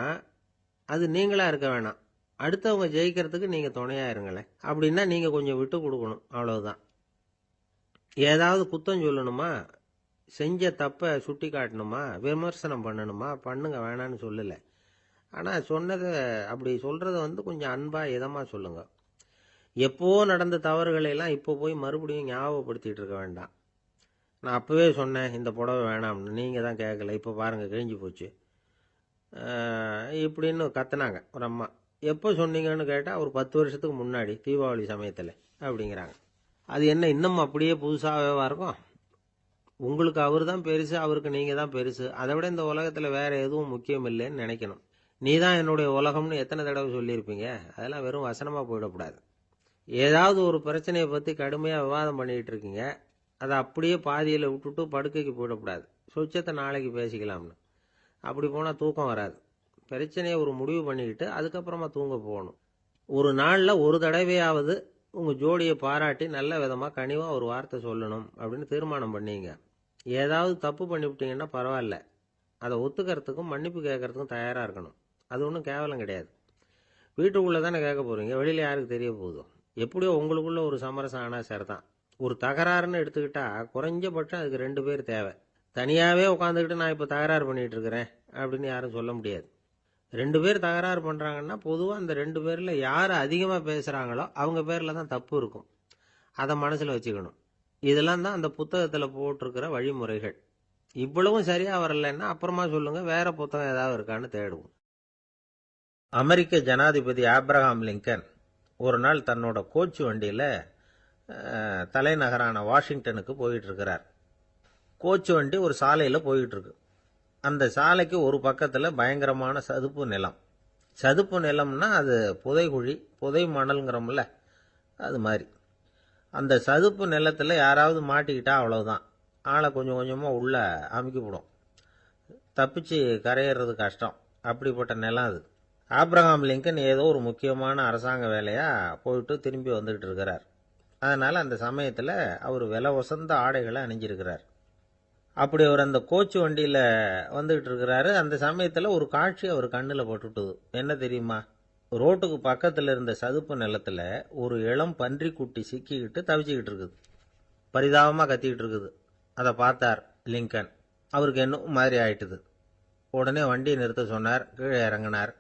அது நீங்களா இருக்க வேணாம், அடுத்தவங்க ஜெயிக்கிறதுக்கு நீங்க துணையா இருங்களேன். அப்படின்னா நீங்க கொஞ்சம் விட்டு கொடுக்கணும், அவ்வளவுதான். ஏதாவது குத்தம் சொல்லணுமா, செஞ்ச தப்ப சுட்டி காட்டணுமா, விமர்சனம் பண்ணணுமா, பண்ணுங்க, வேணான்னு சொல்லல. ஆனா சொன்னதை அப்படி சொல்றத கொஞ்சம் அன்பா இதமா சொல்லுங்க. எப்போ நடந்த தவறுகளை எல்லாம் இப்போ போய் மறுபடியும் ஞாபகப்படுத்திட்டு இருக்க வேண்டாம். நான் அப்பவே சொன்னேன் இந்த புடவை வேணாம்னு, நீங்க தான் கேட்கல, இப்போ பாருங்க கிழிஞ்சு போச்சு இப்படின்னு கத்துனாங்க ஒரு அம்மா. எப்போ சொன்னீங்கன்னு கேட்டால் ஒரு 10 வருஷத்துக்கு முன்னாடி தீபாவளி சமயத்தில் அப்படிங்கிறாங்க. அது என்ன இன்னும் அப்படியே புதுசாகவே இருக்கும்? உங்களுக்கு அவர் தான் பெருசு, அவருக்கு நீங்கள் தான் பெருசு. அதை விட இந்த உலகத்தில் வேற எதுவும் முக்கியம் இல்லைன்னு நினைக்கணும். நீ தான் என்னுடைய உலகம்னு எத்தனை தடவை சொல்லியிருப்பீங்க? அதெல்லாம் வெறும் வசனமாக போயிடக்கூடாது. ஏதாவது ஒரு பிரச்சனையை பற்றி கடுமையாக விவாதம் பண்ணிக்கிட்டு இருக்கீங்க, அதை அப்படியே பாதியில் விட்டுட்டு படுக்கைக்கு போயிடக்கூடாது. சொச்சத்தை நாளைக்கு பேசிக்கலாம்னு. அப்படி போனால் தூக்கம் வராது. பிரச்சனையை ஒரு முடிவு பண்ணிக்கிட்டு அதுக்கப்புறமா தூங்க போகணும். ஒரு நாளில் ஒரு தடவையாவது உங்கள் ஜோடியை பாராட்டி நல்ல விதமாக கனிவாக ஒரு வார்த்தை சொல்லணும் அப்படின்னு தீர்மானம் பண்ணீங்க. ஏதாவது தப்பு பண்ணிவிட்டீங்கன்னா பரவாயில்ல, அதை ஒத்துக்கிறதுக்கும் மன்னிப்பு கேட்கறதுக்கும் தயாராக இருக்கணும். அது ஒன்றும் கேவலம் கிடையாது. வீட்டுக்குள்ளே தானே கேட்க போகிறீங்க, வெளியில் யாருக்கு தெரிய போகுதோ? எப்படியோ உங்களுக்குள்ள ஒரு சமரசம் ஆனால் சரிதான். ஒரு தகராறுன்னு எடுத்துக்கிட்டா குறைஞ்சபட்சம் அதுக்கு 2 பேர் தேவை. தனியாகவே உட்காந்துக்கிட்டு நான் இப்போ தகராறு பண்ணிகிட்டு இருக்கிறேன் அப்படின்னு யாரும் சொல்ல முடியாது. 2 பேர் தகராறு பண்ணுறாங்கன்னா பொதுவாக அந்த 2 பேரில் யார் அதிகமாக பேசுகிறாங்களோ அவங்க பேரில் தான் தப்பு இருக்கும். அதை மனசில் வச்சுக்கணும். இதெல்லாம் தான் அந்த புத்தகத்தில் போட்டிருக்கிற வழிமுறைகள். இவ்வளவும் சரியாக வரலைன்னா அப்புறமா சொல்லுங்கள், வேற புத்தகம் ஏதாவது இருக்கான்னு தேடுவோம். அமெரிக்க ஜனாதிபதி ஆப்ரஹாம் லிங்கன் ஒரு நாள் தன்னோட கோச்சு வண்டியில் தலைநகரான வாஷிங்டனுக்கு போயிட்டு இருக்கிறார். கோச்சு வண்டி ஒரு சாலையில் போயிட்டு இருக்கு. அந்த சாலைக்கு ஒரு பக்கத்தில் பயங்கரமான சதுப்பு நிலம். சதுப்பு நிலம்னா அது புதைகுழி, புதை மணல்ங்கிறோம்ல, அது மாதிரி. அந்த சதுப்பு நிலத்தில் யாராவது மாட்டிக்கிட்டா அவ்வளவுதான், ஆளை கொஞ்சம் கொஞ்சமாக உள்ள அமுக்கிவிடும். தப்பிச்சு கரையேறது கஷ்டம். அப்படிப்பட்ட நிலம் அது. ஆப்ரஹாம் லிங்கன் ஏதோ ஒரு முக்கியமான அரசாங்க வேலையா போயிட்டு திரும்பி வந்துகிட்டு இருக்கிறார். அதனால அந்த சமயத்தில் அவர் விலை உசந்த ஆடைகளை அணிஞ்சிருக்கிறார். அப்படி அவர் அந்த கோச்சு வண்டியில் வந்துகிட்டு இருக்கிறாரு. அந்த சமயத்தில் ஒரு காட்சி அவர் கண்ணில் பட்டுட்டுது. என்ன தெரியுமா? ரோட்டுக்கு பக்கத்தில் இருந்த சதுப்பு நிலத்தில் ஒரு இளம் பன்றி குட்டி சிக்கிக்கிட்டு தவிச்சுக்கிட்டு இருக்குது. பரிதாபமாக கத்திக்கிட்டு இருக்குது. அதை பார்த்தார் லிங்கன். அவருக்கு என்ன மாதிரி ஆயிட்டுது. உடனே வண்டியை நிறுத்த சொன்னார். கீழே இறங்கினார்.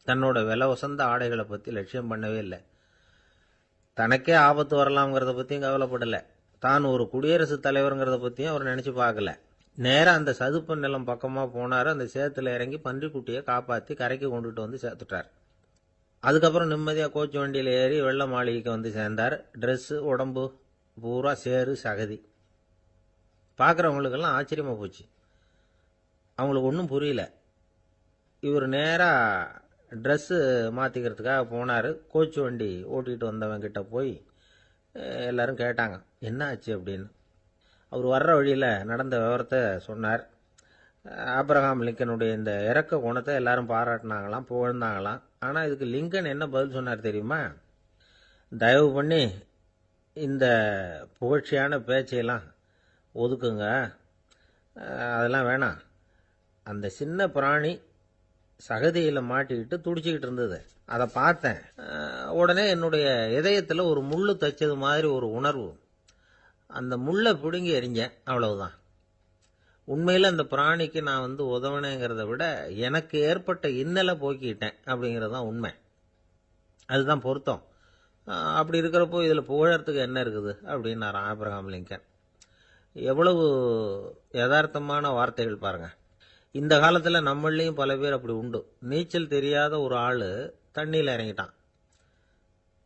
தன்னோட விலை உசந்த ஆடைகளை பற்றி லட்சியம் பண்ணவே இல்லை. தனக்கே ஆபத்து வரலாம்ங்கிறத பற்றியும் கவலைப்படலை. தான் ஒரு குடியரசுத் தலைவருங்கிறத பற்றியும் அவர் நினச்சி பார்க்கல. நேராக அந்த சதுப்பு நிலம் பக்கமாக போனார். அந்த சேத்துல இறங்கி பன்றிக்குட்டியை காப்பாற்றி கரைக்கு கொண்டுட்டு வந்து சேர்த்துட்டார். அதுக்கப்புறம் நிம்மதியாக கோச்சு வண்டியில் ஏறி வெள்ள மாளிகைக்கு வந்து சேர்ந்தார். ட்ரெஸ்ஸு உடம்பு பூரா சேறு சகதி. பார்க்குறவங்களுக்கெல்லாம் ஆச்சரியமாக போச்சு. அவங்களுக்கு ஒன்றும் புரியல. இவர் நேராக ட்ரெஸ்ஸு மாற்றிக்கிறதுக்காக போனார். கோச்சு வண்டி ஓட்டிகிட்டு வந்தவங்கிட்ட போய் எல்லாரும் கேட்டாங்க என்ன ஆச்சு அப்படின்னு. அவர் வர்ற வழியில் நடந்த விவரத்தை சொன்னார். ஆப்ரஹாம் லிங்கனுடைய இந்த இறக்க குணத்தை எல்லாரும் பாராட்டினாங்களாம், புகழ்ந்தாங்களாம். ஆனால் இதுக்கு லிங்கன் என்ன பதில் சொன்னார் தெரியுமா? தயவு பண்ணி இந்த புகழ்ச்சியான பேச்சையெல்லாம் ஒதுக்குங்க, அதெல்லாம் வேணாம். அந்த சின்ன பிராணி சகதியில் மாட்டிக்கிட்டு துடிச்சிக்கிட்டு இருந்தது, அதை பார்த்தேன். உடனே என்னுடைய இதயத்தில் ஒரு முள்ளு தைச்சது மாதிரி ஒரு உணர்வு. அந்த முள்ளை பிடுங்கி எறிஞ்சேன், அவ்வளவுதான். உண்மையில் அந்த பிராணிக்கு நான் உதவினேங்கிறத விட எனக்கு ஏற்பட்ட இன்னலை போக்கிட்டேன் அப்படிங்கிறது தான் உண்மை. அதுதான் பொருத்தம். அப்படி இருக்கிறப்போ இதில் புகழறதுக்கு என்ன இருக்குது அப்படின்னாரு ஆபிரகாம் லிங்கன். எவ்வளவு யதார்த்தமான வார்த்தைகள் பாருங்க. இந்த காலத்தில் நம்மளையும் பல பேர் அப்படி உண்டு. நீச்சல் தெரியாத ஒரு ஆள் தண்ணியில் இறங்கிட்டான்.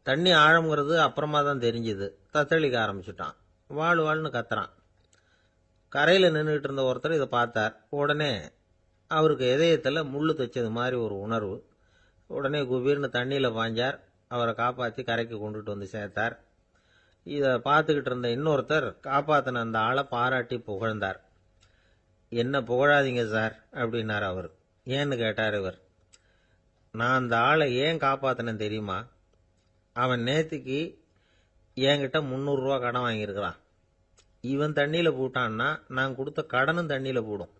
தண்ணி ஆழம்ங்கிறது அப்புறமா தான் தெரிஞ்சுது. தத்தளிக்க ஆரம்பிச்சுட்டான். வாழ் வாழ்னு கத்துறான். கரையில் நின்றுட்டு இருந்த ஒருத்தர் இதை பார்த்தார். உடனே அவருக்கு இதயத்தில் முள்ளு தைச்சது மாதிரி ஒரு உணர்வு. உடனே குபீர்னு தண்ணியில் பாஞ்சார். அவரை காப்பாற்றி கரைக்கு கொண்டுட்டு வந்து சேர்த்தார். இதை பார்த்துக்கிட்டு இருந்த இன்னொருத்தர் காப்பாற்றின அந்த ஆளை பாராட்டி புகழ்ந்தார். என்ன புகழாதீங்க சார் அப்படின்னார் அவர். ஏன்னு கேட்டார் இவர். நான் அந்த ஆளை ஏன் காப்பாற்றினேன் தெரியுமா? அவன் நேற்றுக்கு என்கிட்ட 300 ரூபா கடன் வாங்கியிருக்கிறான். இவன் தண்ணியில் போட்டான்னா நான் கொடுத்த கடனும் தண்ணியில் போடும்.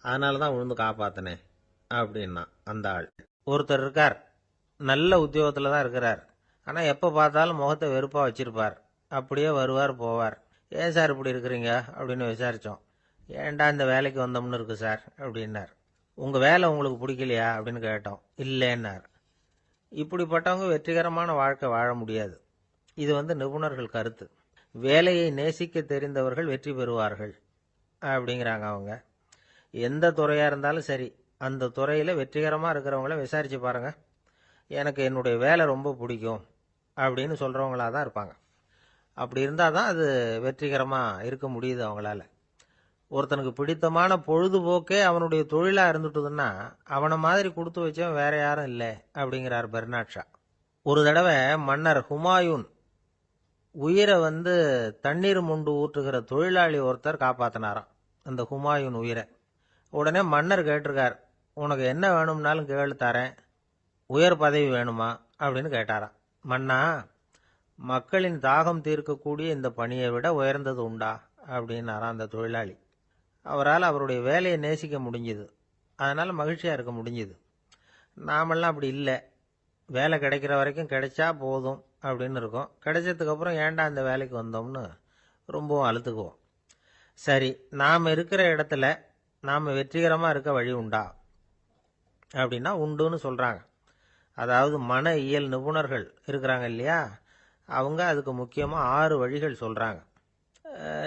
அதனால தான் விழுந்து காப்பாற்றினேன் அப்படின்னா அந்த ஆள். ஒருத்தர் இருக்கார், நல்ல உத்தியோகத்தில் தான் இருக்கிறார். ஆனால் எப்போ பார்த்தாலும் முகத்தை வெறுப்பாக வச்சிருப்பார். அப்படியே வருவார் போவார். ஏன் சார் இப்படி இருக்கிறீங்க அப்படின்னு விசாரித்தோம். ஏன்டா இந்த வேலைக்கு வந்தோம்னு இருக்கு சார் அப்படின்னார். உங்கள் வேலை உங்களுக்கு பிடிக்கலையா அப்படின்னு கேட்டோம். இல்லைன்னார். இப்படிப்பட்டவங்க வெற்றிகரமான வாழ்க்கை வாழ முடியாது. இது நிபுணர்கள் கருத்து. வேலையை நேசிக்க தெரிந்தவர்கள் வெற்றி பெறுவார்கள் அப்படிங்கிறாங்க அவங்க. எந்த துறையாக இருந்தாலும் சரி, அந்த துறையில் வெற்றிகரமாக இருக்கிறவங்கள விசாரித்து பாருங்கள். எனக்கு என்னுடைய வேலை ரொம்ப பிடிக்கும் அப்படின்னு சொல்கிறவங்களா தான் இருப்பாங்க. அப்படி இருந்தால் தான் அது வெற்றிகரமாக இருக்க முடியுது அவங்களால. ஒருத்தனுக்கு பிடித்தமான பொழுதுபோக்கே அவனுடைய தொழிலாக இருந்துட்டுதுன்னா அவனை மாதிரி கொடுத்து வச்சவன் வேற யாரும் இல்லை அப்படிங்கிறார் பெர்னாட் ஷா. ஒரு தடவை மன்னர் ஹுமாயூன் உயிரை தண்ணீர் முண்டு ஊற்றுகிற தொழிலாளி ஒருத்தர் காப்பாற்றினாராம் அந்த ஹுமாயூன் உயிரை. உடனே மன்னர் கேட்டிருக்கார், உனக்கு என்ன வேணும்னாலும் கேளு தரேன், உயர் பதவி வேணுமா அப்படின்னு கேட்டாராம். மன்னா, மக்களின் தாகம் தீர்க்கக்கூடிய இந்த பணியை விட உயர்ந்தது உண்டா அப்படின்னாராம் அந்த தொழிலாளி. அவரால் அவருடைய வேலையை நேசிக்க முடிஞ்சுது. அதனால் மகிழ்ச்சியாக இருக்க முடிஞ்சுது. நாமெல்லாம் அப்படி இல்லை. வேலை கிடைக்கிற வரைக்கும் கிடைச்சா போதும் அப்படின்னு இருக்கோம். கிடைச்சதுக்கப்புறம் ஏன்டா இந்த வேலைக்கு வந்தோம்னு ரொம்பவும் அழுத்துக்குவோம். சரி, நாம் இருக்கிற இடத்துல நாம் வெற்றிகரமாக இருக்க வழி உண்டா அப்படின்னா உண்டுன்னு சொல்கிறாங்க. அதாவது மன இயல் நிபுணர்கள் இருக்கிறாங்க இல்லையா, அவங்க அதுக்கு முக்கியமாக 6 வழிகள் சொல்கிறாங்க.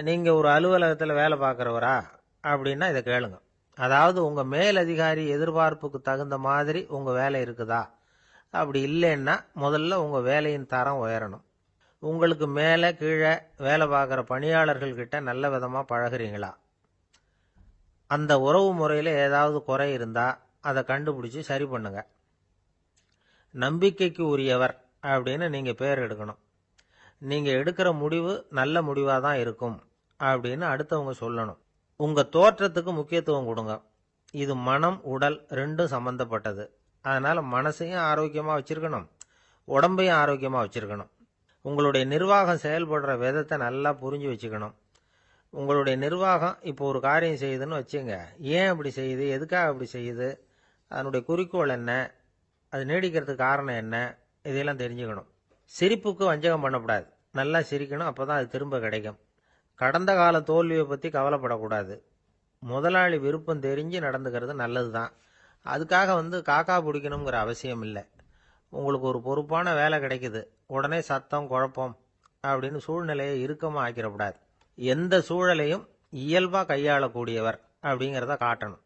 நீங்கள் ஒரு அலுவலகத்தில் வேலை பார்க்குறவரா அப்படின்னா இதை கேளுங்க. அதாவது உங்கள் மேலதிகாரி எதிர்பார்ப்புக்கு தகுந்த மாதிரி உங்கள் வேலை இருக்குதா? அப்படி இல்லைன்னா முதல்ல உங்கள் வேலையின் தரம் உயரணும். உங்களுக்கு மேலே கீழே வேலை பார்க்குற பணியாளர்கள்கிட்ட நல்ல விதமாக பழகுறீங்களா? அந்த உறவு முறையில் ஏதாவது குறை இருந்தால் அதை கண்டுபிடிச்சி சரி பண்ணுங்க. நம்பிக்கைக்கு உரியவர் அப்படின்னு நீங்கள் பேர் எடுக்கணும். நீங்கள் எடுக்கிற முடிவு நல்ல முடிவாக தான் இருக்கும் அப்படின்னு அடுத்தவங்க சொல்லணும். உங்கள் தோற்றத்துக்கு முக்கியத்துவம் கொடுங்க. இது மனம் உடல் ரெண்டும் சம்பந்தப்பட்டது. அதனால் மனசையும் ஆரோக்கியமாக வச்சுருக்கணும், உடம்பையும் ஆரோக்கியமாக வச்சுருக்கணும். உங்களுடைய நிர்வாகம் செயல்படுற விதத்தை நல்லா புரிஞ்சு வச்சுக்கணும். உங்களுடைய நிர்வாகம் இப்போ ஒரு காரியம் செய்யுதுன்னு வச்சுங்க, ஏன் அப்படி செய்யுது, எதுக்காக அப்படி செய்யுது, அதனுடைய குறிக்கோள் என்ன, அது நீடிக்கிறதுக்கு காரணம் என்ன, இதையெல்லாம் தெரிஞ்சுக்கணும். சிரிப்புக்கு வஞ்சகம் பண்ணக்கூடாது. நல்லா சிரிக்கணும், அப்போ தான் அது திரும்ப கிடைக்கும். கடந்த கால தோல்வியை பற்றி கவலைப்படக்கூடாது. முதலாளி விருப்பம் தெரிஞ்சு நடந்துக்கிறது நல்லது தான். அதுக்காக காக்கா பிடிக்கணுங்கிற அவசியம் இல்லை. உங்களுக்கு ஒரு பொறுப்பான வேலை கிடைக்குது, உடனே சத்தம் குழப்பம் அப்படின்னு சூழ்நிலையை இறுக்கமாக ஆக்கிடக்கூடாது. எந்த சூழலையும் இயல்பாக கையாளக்கூடியவர் அப்படிங்கிறத காட்டணும்.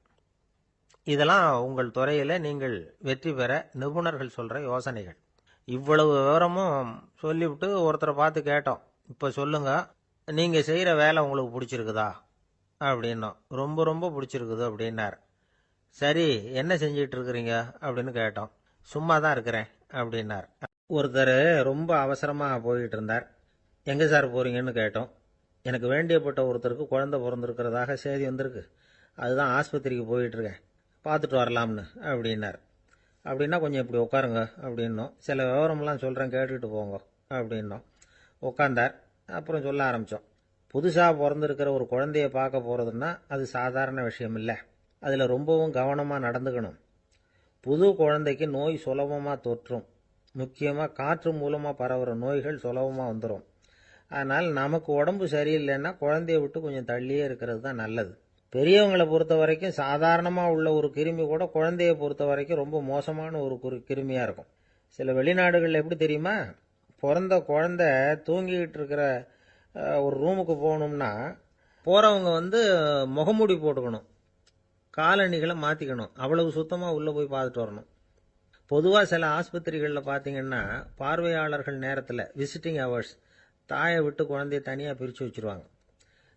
இதெல்லாம் உங்கள் துறையில் நீங்கள் வெற்றி பெற நிபுணர்கள் சொல்கிற யோசனைகள். இவ்வளவு விவரமும் சொல்லிவிட்டு ஒருத்தரை பார்த்து கேட்டோம், இப்போ சொல்லுங்க, நீங்கள் செய்கிற வேலை உங்களுக்கு பிடிச்சிருக்குதா அப்படின்னோம். ரொம்ப ரொம்ப பிடிச்சிருக்குது அப்படின்னார். சரி, என்ன செஞ்சிட்டு இருக்கிறீங்க அப்படின்னு கேட்டோம். சும்மா தான் இருக்கிறேன் அப்படின்னார். ஒருத்தர் ரொம்ப அவசரமாக போயிட்டு இருந்தார். எங்கே சார் போகிறீங்கன்னு கேட்டோம். எனக்கு வேண்டியப்பட்ட ஒருத்தருக்கு குழந்தை பிறந்திருக்கிறதாக செய்தி வந்திருக்கு, அதுதான் ஆஸ்பத்திரிக்கு போயிட்டுருக்கேன், பார்த்துட்டு வரலாம்னு அப்படின்னார். அப்படின்னா கொஞ்சம் இப்படி உட்காருங்க அப்படின்னோம். சில விவரமெல்லாம் சொல்கிறேன், கேட்டுக்கிட்டு போங்க அப்படின்னோம். உட்காந்தார். அப்புறம் சொல்ல ஆரம்பித்தோம். புதுசாக பிறந்திருக்கிற ஒரு குழந்தைய பார்க்க போகிறதுன்னா அது சாதாரண விஷயம் இல்லை. அதில் ரொம்பவும் கவனமாக நடந்துக்கணும். புது குழந்தைக்கு நோய் சுலபமாக தொற்றும். முக்கியமாக காற்று மூலமாக பரவுற நோய்கள் சுலபமாக வந்துடும். அதனால் நமக்கு உடம்பு சரியில்லைன்னா குழந்தைய விட்டு கொஞ்சம் தள்ளியே இருக்கிறது தான் நல்லது. பெரியவங்களை பொறுத்த வரைக்கும் சாதாரணமாக உள்ள ஒரு கிருமி கூட குழந்தைய பொறுத்த வரைக்கும் ரொம்ப மோசமான ஒரு கிருமியாக இருக்கும். சில வெளிநாடுகளில் எப்படி தெரியுமா, பிறந்த குழந்தை தூங்கிக்கிட்டு இருக்கிற ஒரு ரூமுக்கு போகணும்னா போகிறவங்க முகமூடி போட்டுக்கணும், காலணிகளை மாற்றிக்கணும், அவ்வளவு சுத்தமாக உள்ளே போய் பார்த்துட்டு வரணும். பொதுவாக சில ஆஸ்பத்திரிகளில் பார்த்தீங்கன்னா பார்வையாளர்கள் நேரத்தில் விசிட்டிங் ஹவர்ஸ் தாயை விட்டு குழந்தைய தனியாக பிரித்து வச்சுருவாங்க.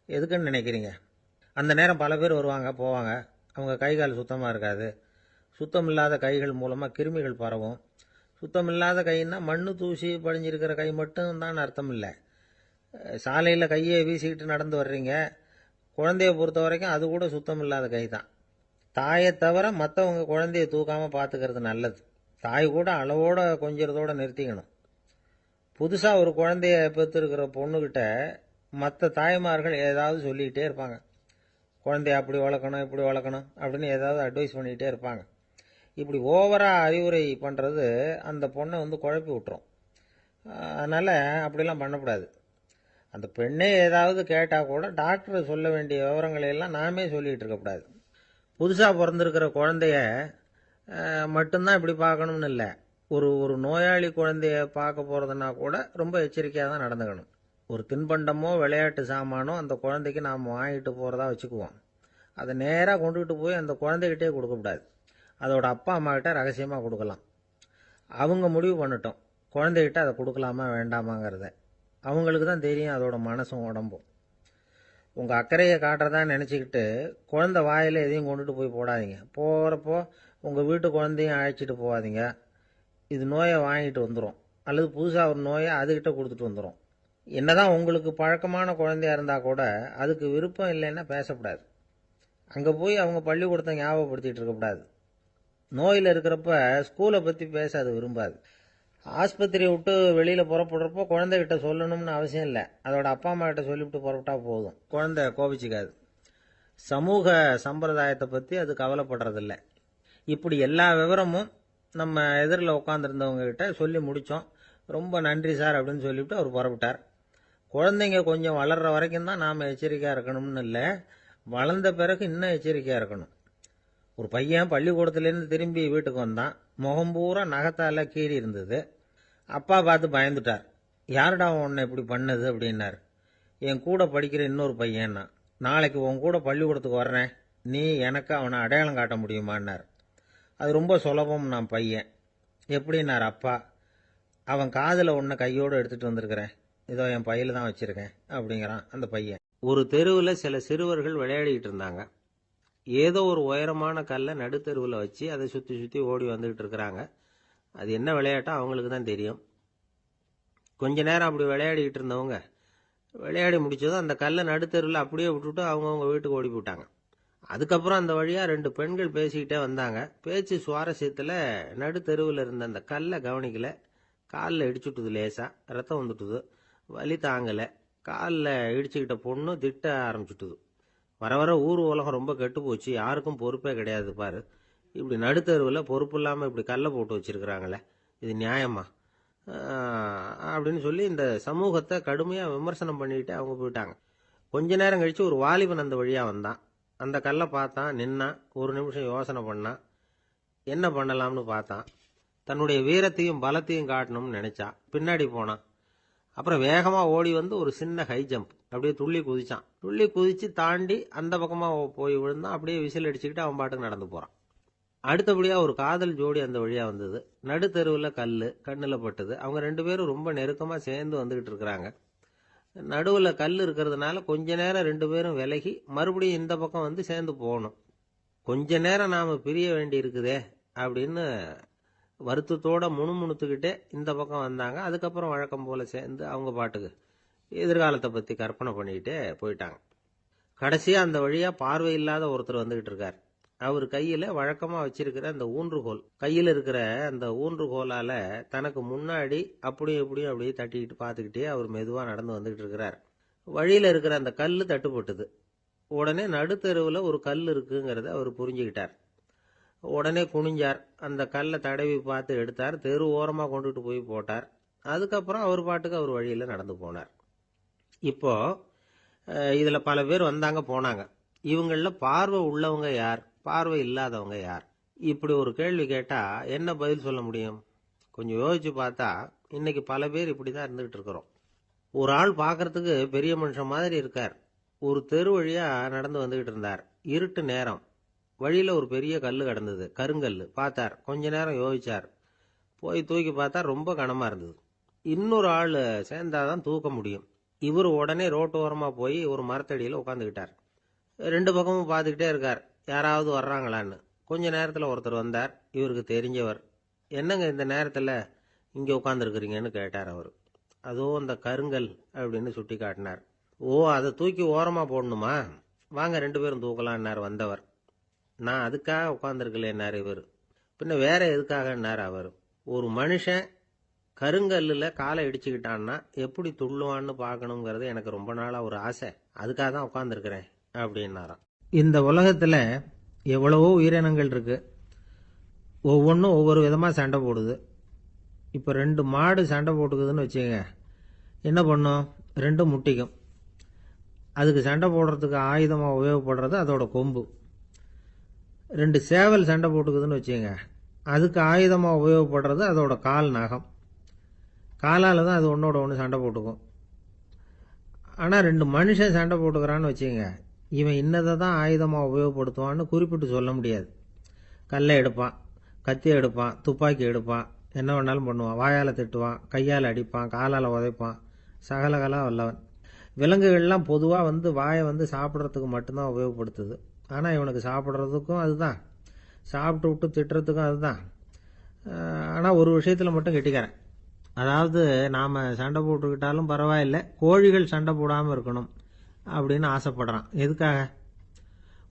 எதுக்குன்னு நினைக்கிறீங்க? அந்த நேரம் பல பேர் வருவாங்க போவாங்க, அவங்க கை கால் சுத்தமாக இருக்காது. சுத்தம் இல்லாத கைகள் மூலமாக கிருமிகள் பரவும். சுத்தம் இல்லாத கைன்னா மண்ணு தூசி படிஞ்சிருக்கிற கை மட்டும் தான் அர்த்தம் இல்லை. சாலையில் கையை வீசிக்கிட்டு நடந்து வர்றீங்க, குழந்தைய பொறுத்த வரைக்கும் அது கூட சுத்தம் இல்லாத கை தான். தாயை தவிர மற்றவங்க குழந்தைய தூக்காமல் பார்த்துக்கிறது நல்லது. தாய் கூட அளவோட கொஞ்சிறதோடு நிறுத்திக்கணும். புதுசாக ஒரு குழந்தைய பெற்றுருக்கிற பொண்ணுக்கிட்ட மற்ற தாய்மார்கள் ஏதாவது சொல்லிக்கிட்டே இருப்பாங்க. குழந்தைய அப்படி வளர்க்கணும் இப்படி வளர்க்கணும் அப்படின்னு ஏதாவது அட்வைஸ் பண்ணிக்கிட்டே இருப்பாங்க. இப்படி ஓவராக அறிவுரை பண்ணுறது அந்த பொண்ணை குழப்பி விட்டுரும். அதனால் அப்படிலாம் பண்ணக்கூடாது. அந்த பெண்ணே ஏதாவது கேட்டால் கூட டாக்டர் சொல்ல வேண்டிய விவரங்களை எல்லாம் நாமே சொல்லிகிட்டு இருக்கக்கூடாது. புதுசாக பிறந்திருக்கிற குழந்தைய மட்டும்தான் இப்படி பார்க்கணும்னு இல்லை. ஒரு நோயாளி குழந்தைய பார்க்க போகிறதுனா கூட ரொம்ப எச்சரிக்கையாக தான் நடந்துக்கணும். ஒரு தின்பண்டமோ விளையாட்டு சாமானோ அந்த குழந்தைக்கு நாம் வாங்கிட்டு போகிறதா வச்சுக்குவோம். அதை நேராக கொண்டுகிட்டு போய் அந்த குழந்தைகிட்டே கொடுக்கக்கூடாது. அதோட அப்பா அம்மா கிட்ட ரகசியமாக கொடுக்கலாம். அவங்க முடிவு பண்ணட்டும் குழந்தைகிட்ட அதை கொடுக்கலாமா வேண்டாமாங்கிறத. அவங்களுக்கு தான் தெரியும் அதோட மனசும் உடம்பும். உங்கள் அக்கறையை காட்டுறதா நினச்சிக்கிட்டு குழந்தை வாயில் எதையும் கொண்டுட்டு போய் போடாதீங்க. போகிறப்போ உங்கள் வீட்டு குழந்தையும் அழைச்சிட்டு போகாதீங்க. இது நோயை வாங்கிட்டு வந்துடும், அல்லது புதுசாக ஒரு நோயை அதுக்கிட்ட கொடுத்துட்டு வந்துடும். என்னதான் உங்களுக்கு பழக்கமான குழந்தையா இருந்தால் கூட அதுக்கு விருப்பம் இல்லைன்னா பேசக்கூடாது. அங்கே போய் அவங்க பள்ளிக்கூடத்தை ஞாபகப்படுத்திகிட்டு இருக்கக்கூடாது. நோயில் இருக்கிறப்ப ஸ்கூலை பற்றி பேச அது விரும்பாது. ஆஸ்பத்திரியை விட்டு வெளியில் புறப்படுறப்போ குழந்தைகிட்ட சொல்லணும்னு அவசியம் இல்லை. அதோட அப்பா அம்மா கிட்ட சொல்லிவிட்டு புறப்பட்டா போதும், குழந்தை கோபிச்சிக்காது. சமூக சம்பிரதாயத்தை பற்றி அது கவலைப்படுறதில்ல. இப்படி எல்லா விவரமும் நம்ம எதிரில் உட்காந்துருந்தவங்க கிட்ட சொல்லி முடித்தோம். ரொம்ப நன்றி சார் அப்படின்னு சொல்லிவிட்டு அவர் புறப்பட்டார். குழந்தைங்க கொஞ்சம் வளர்கிற வரைக்கும் தான் நாம் எச்சரிக்கையாக இருக்கணும்னு இல்லை, வளர்ந்த பிறகு இன்னும் எச்சரிக்கையாக இருக்கணும். ஒரு பையன் பள்ளிக்கூடத்துலேருந்து திரும்பி வீட்டுக்கு வந்தான். முகம் பூரா நகத்தால் கீறி இருந்தது. அப்பா பார்த்து பயந்துட்டார். யாருடா உன்னை இப்படி பண்ணது அப்படின்னார். என் கூட படிக்கிற இன்னொரு பையன்னா. நாளைக்கு உன் கூட பள்ளிக்கூடத்துக்கு வர்றேன், நீ எனக்கு அவனை அடையாளம் காட்ட முடியுமான்னார். அது ரொம்ப சுலபம் நான் பையன். எப்படின்னார் அப்பா. அவன் காதில் ஒன்றை கையோடு எடுத்துகிட்டு வந்திருக்கிறேன், இதோ என் பையில தான் வச்சுருக்கேன் அப்படிங்கிறான் அந்த பையன். ஒரு தெருவில் சில சிறுவர்கள் விளையாடிக்கிட்டு இருந்தாங்க. ஏதோ ஒரு உயரமான கல்லை நடுத்தெருவில் வச்சு அதை சுற்றி சுற்றி ஓடி வந்துக்கிட்டு இருக்கிறாங்க. அது என்ன விளையாட்டோ அவங்களுக்கு தான் தெரியும். கொஞ்ச நேரம் அப்படி விளையாடிக்கிட்டு இருந்தவங்க விளையாடி முடிச்சதும் அந்த கல்லை நடுத்தெருவில் அப்படியே விட்டுட்டு அவங்கவுங்க வீட்டுக்கு ஓடி போட்டாங்க. அதுக்கப்புறம் அந்த வழியாக 2 பெண்கள் பேசிக்கிட்டே வந்தாங்க. பேச்சு சுவாரஸ்யத்தில் நடுத்தெருவில் இருந்த அந்த கல்லை கவனிக்கலை. காலில் இடிச்சுட்டுது, லேசாக ரத்தம் வந்துட்டுது, வலி தாங்கலை. காலில் இடிச்சுக்கிட்ட பொண்ணு திட்ட ஆரம்பிச்சுட்டுது. வர வர ஊர் உலகம் ரொம்ப கெட்டு போச்சு, யாருக்கும் பொறுப்பே கிடையாது பாரு, இப்படி நடுத்தருவில் பொறுப்பு இல்லாமல் இப்படி கல்லை போட்டு வச்சிருக்கிறாங்களே, இது நியாயமா அப்படின்னு சொல்லி இந்த சமூகத்தை கடுமையாக விமர்சனம் பண்ணிக்கிட்டு அவங்க போயிட்டாங்க. கொஞ்ச நேரம் கழித்து ஒரு வாலிபன் அந்த வழியாக வந்தான். அந்த கல்லை பார்த்தான், நின்னான். ஒரு நிமிஷம் யோசனை பண்ணான். என்ன பண்ணலாம்னு பார்த்தான். தன்னுடைய வீரத்தையும் பலத்தையும் காட்டணும்னு நினைச்சான். பின்னாடி போனான். அப்புறம் வேகமாக ஓடி வந்து ஒரு சின்ன ஹை ஜம்ப் அப்படியே துள்ளி குதிச்சான். துள்ளி குதிச்சு தாண்டி அந்த பக்கமாக போய் விழுந்தான். அப்படியே விசில் அடிச்சுக்கிட்டு அவன் பாட்டுக்கு நடந்து போகிறான். அடுத்தபடியாக ஒரு காதல் ஜோடி அந்த வழியாக வந்தது. நடுத்தெருவில் கல் கண்ணில் பட்டது. அவங்க 2 பேரும் ரொம்ப நெருக்கமாக சேர்ந்து வந்துக்கிட்டு இருக்கிறாங்க. நடுவில் கல் இருக்கிறதுனால கொஞ்ச நேரம் 2 பேரும் விலகி மறுபடியும் இந்த பக்கம் வந்து சேர்ந்து போகணும். கொஞ்ச நேரம் நாம் பிரிய வேண்டி இருக்குதே அப்படின்னு வருத்தத்தோட முணுமுணுத்துக்கிட்டே இந்த பக்கம் வந்தாங்க. அதுக்கப்புறம் வழக்கம் போல சேர்ந்து அவங்க பாட்டுக்கு எதிர்காலத்தை பற்றி கற்பனை பண்ணிக்கிட்டே போயிட்டாங்க. கடைசியாக அந்த வழியாக பார்வை இல்லாத ஒருத்தர் வந்துக்கிட்டு இருக்கார். அவர் கையில் வழக்கமாக வச்சிருக்கிற அந்த ஊன்றுகோல், கையில் இருக்கிற அந்த ஊன்றுகோலால் தனக்கு முன்னாடி அப்படியும் இப்படியும் அப்படியே தட்டிக்கிட்டு பார்த்துக்கிட்டே அவர் மெதுவாக நடந்து வந்துக்கிட்டு இருக்கிறார். வழியில் இருக்கிற அந்த கல் தட்டுப்பட்டுது. உடனே நடுத்தெருவில் ஒரு கல் இருக்குங்கிறத அவர் புரிஞ்சுக்கிட்டார். உடனே குனிஞ்சார், அந்த கல்லை தடவி பார்த்து எடுத்தார், தெரு ஓரமாக கொண்டுட்டு போய் போட்டார். அதுக்கப்புறம் அவர் பாட்டுக்கு அவர் வழியில் நடந்து போனார். இப்போ இதில் பல பேர் வந்தாங்க போனாங்க. இவங்களில் பார்வை உள்ளவங்க யார், பார்வை இல்லாதவங்க யார்? இப்படி ஒரு கேள்வி கேட்டால் என்ன பதில் சொல்ல முடியும்? கொஞ்சம் யோசிச்சு பார்த்தா இன்னைக்கு பல பேர் இப்படி தான் இருந்துகிட்டு இருக்கிறோம். ஒரு ஆள் பார்க்கறதுக்கு பெரிய மனுஷன் மாதிரி இருக்கார். ஒரு தெரு வழியாக நடந்து வந்துகிட்டு இருந்தார். இருட்டு நேரம். வழியில் ஒரு பெரிய கல் கிடந்தது, கருங்கல். பார்த்தார், கொஞ்ச நேரம் யோசிச்சார். போய் தூக்கி பார்த்தா ரொம்ப கனமாக இருந்தது. இன்னொரு ஆள் சேர்ந்தாதான் தூக்க முடியும். இவர் உடனே ரோட்டோரமாக போய் ஒரு மரத்தடியில் உட்காந்துக்கிட்டார். ரெண்டு பக்கமும் பார்த்துக்கிட்டே இருக்கார், யாராவது வர்றாங்களான்னு. கொஞ்ச நேரத்தில் ஒருத்தர் வந்தார், இவருக்கு தெரிஞ்சவர். என்னங்க இந்த நேரத்தில் இங்கே உட்காந்துருக்குறீங்கன்னு கேட்டார் அவர். அதோ அந்த கருங்கல் அப்படின்னு சுட்டி காட்டினார். ஓ, அதை தூக்கி ஓரமாக போடணுமா? வாங்க ரெண்டு பேரும் தூக்கலான்னார் வந்தவர். நான் அதுக்காக உட்காந்துருக்கலேன்னார் இவர். பின்ன வேற எதுக்காகன்னார் அவர். ஒரு மனுஷன் கருங்கல்லில் காலை இடிச்சுக்கிட்டான்னா எப்படி துள்ளுவான்னு பார்க்கணுங்கிறது எனக்கு ரொம்ப நாளாக ஒரு ஆசை. அதுக்காக தான் உட்காந்துருக்கிறேன் அப்படின்னாராம். இந்த உலகத்தில் எவ்வளவோ உயிரினங்கள் இருக்கு. ஒவ்வொன்றும் ஒவ்வொரு விதமாக சண்டை போடுது. இப்போ ரெண்டு மாடு சண்டை போட்டுக்குதுன்னு வச்சுக்கோங்க, என்ன பண்ணும்? ரெண்டும் முட்டிக்கும். அதுக்கு சண்டை போடுறதுக்கு ஆயுதமாக உபயோகப்படுறது அதோட கொம்பு. ரெண்டு சேவல் சண்டை போட்டுக்குதுன்னு வச்சுக்கோங்க, அதுக்கு ஆயுதமாக உபயோகப்படுறது அதோட கால் நகம். காலால் தான் அது ஒன்றோட ஒன்று சண்டை போட்டுக்கும். ஆனால் ரெண்டு மனுஷன் சண்டை போட்டுக்கிறான்னு வச்சுக்கோங்க, இவன் இன்னதை தான் ஆயுதமாக உபயோகப்படுத்துவான்னு குறிப்பிட்டு சொல்ல முடியாது. கல்லை எடுப்பான், கத்தியை எடுப்பான், துப்பாக்கி எடுப்பான், என்ன வேணாலும் பண்ணுவான். வாயால் திட்டுவான், கையால் அடிப்பான், காலால் உதைப்பான், சகலகலா வல்லவன். விலங்குகள்லாம் பொதுவாக வாயை சாப்பிட்றதுக்கு மட்டும்தான் உபயோகப்படுத்துது. ஆனால் இவனுக்கு சாப்பிட்றதுக்கும் அதுதான், சாப்பிட்டு விட்டு திட்டுறதுக்கும் அதுதான். ஆனால் ஒரு விஷயத்தில் மட்டும் கெட்டிக்கிறேன். அதாவது நாம் சண்டை போட்டுக்கிட்டாலும் பரவாயில்லை, கோழிகள் சண்டை போடாமல் இருக்கணும் அப்படின்னு ஆசைப்படுறான். எதுக்காக?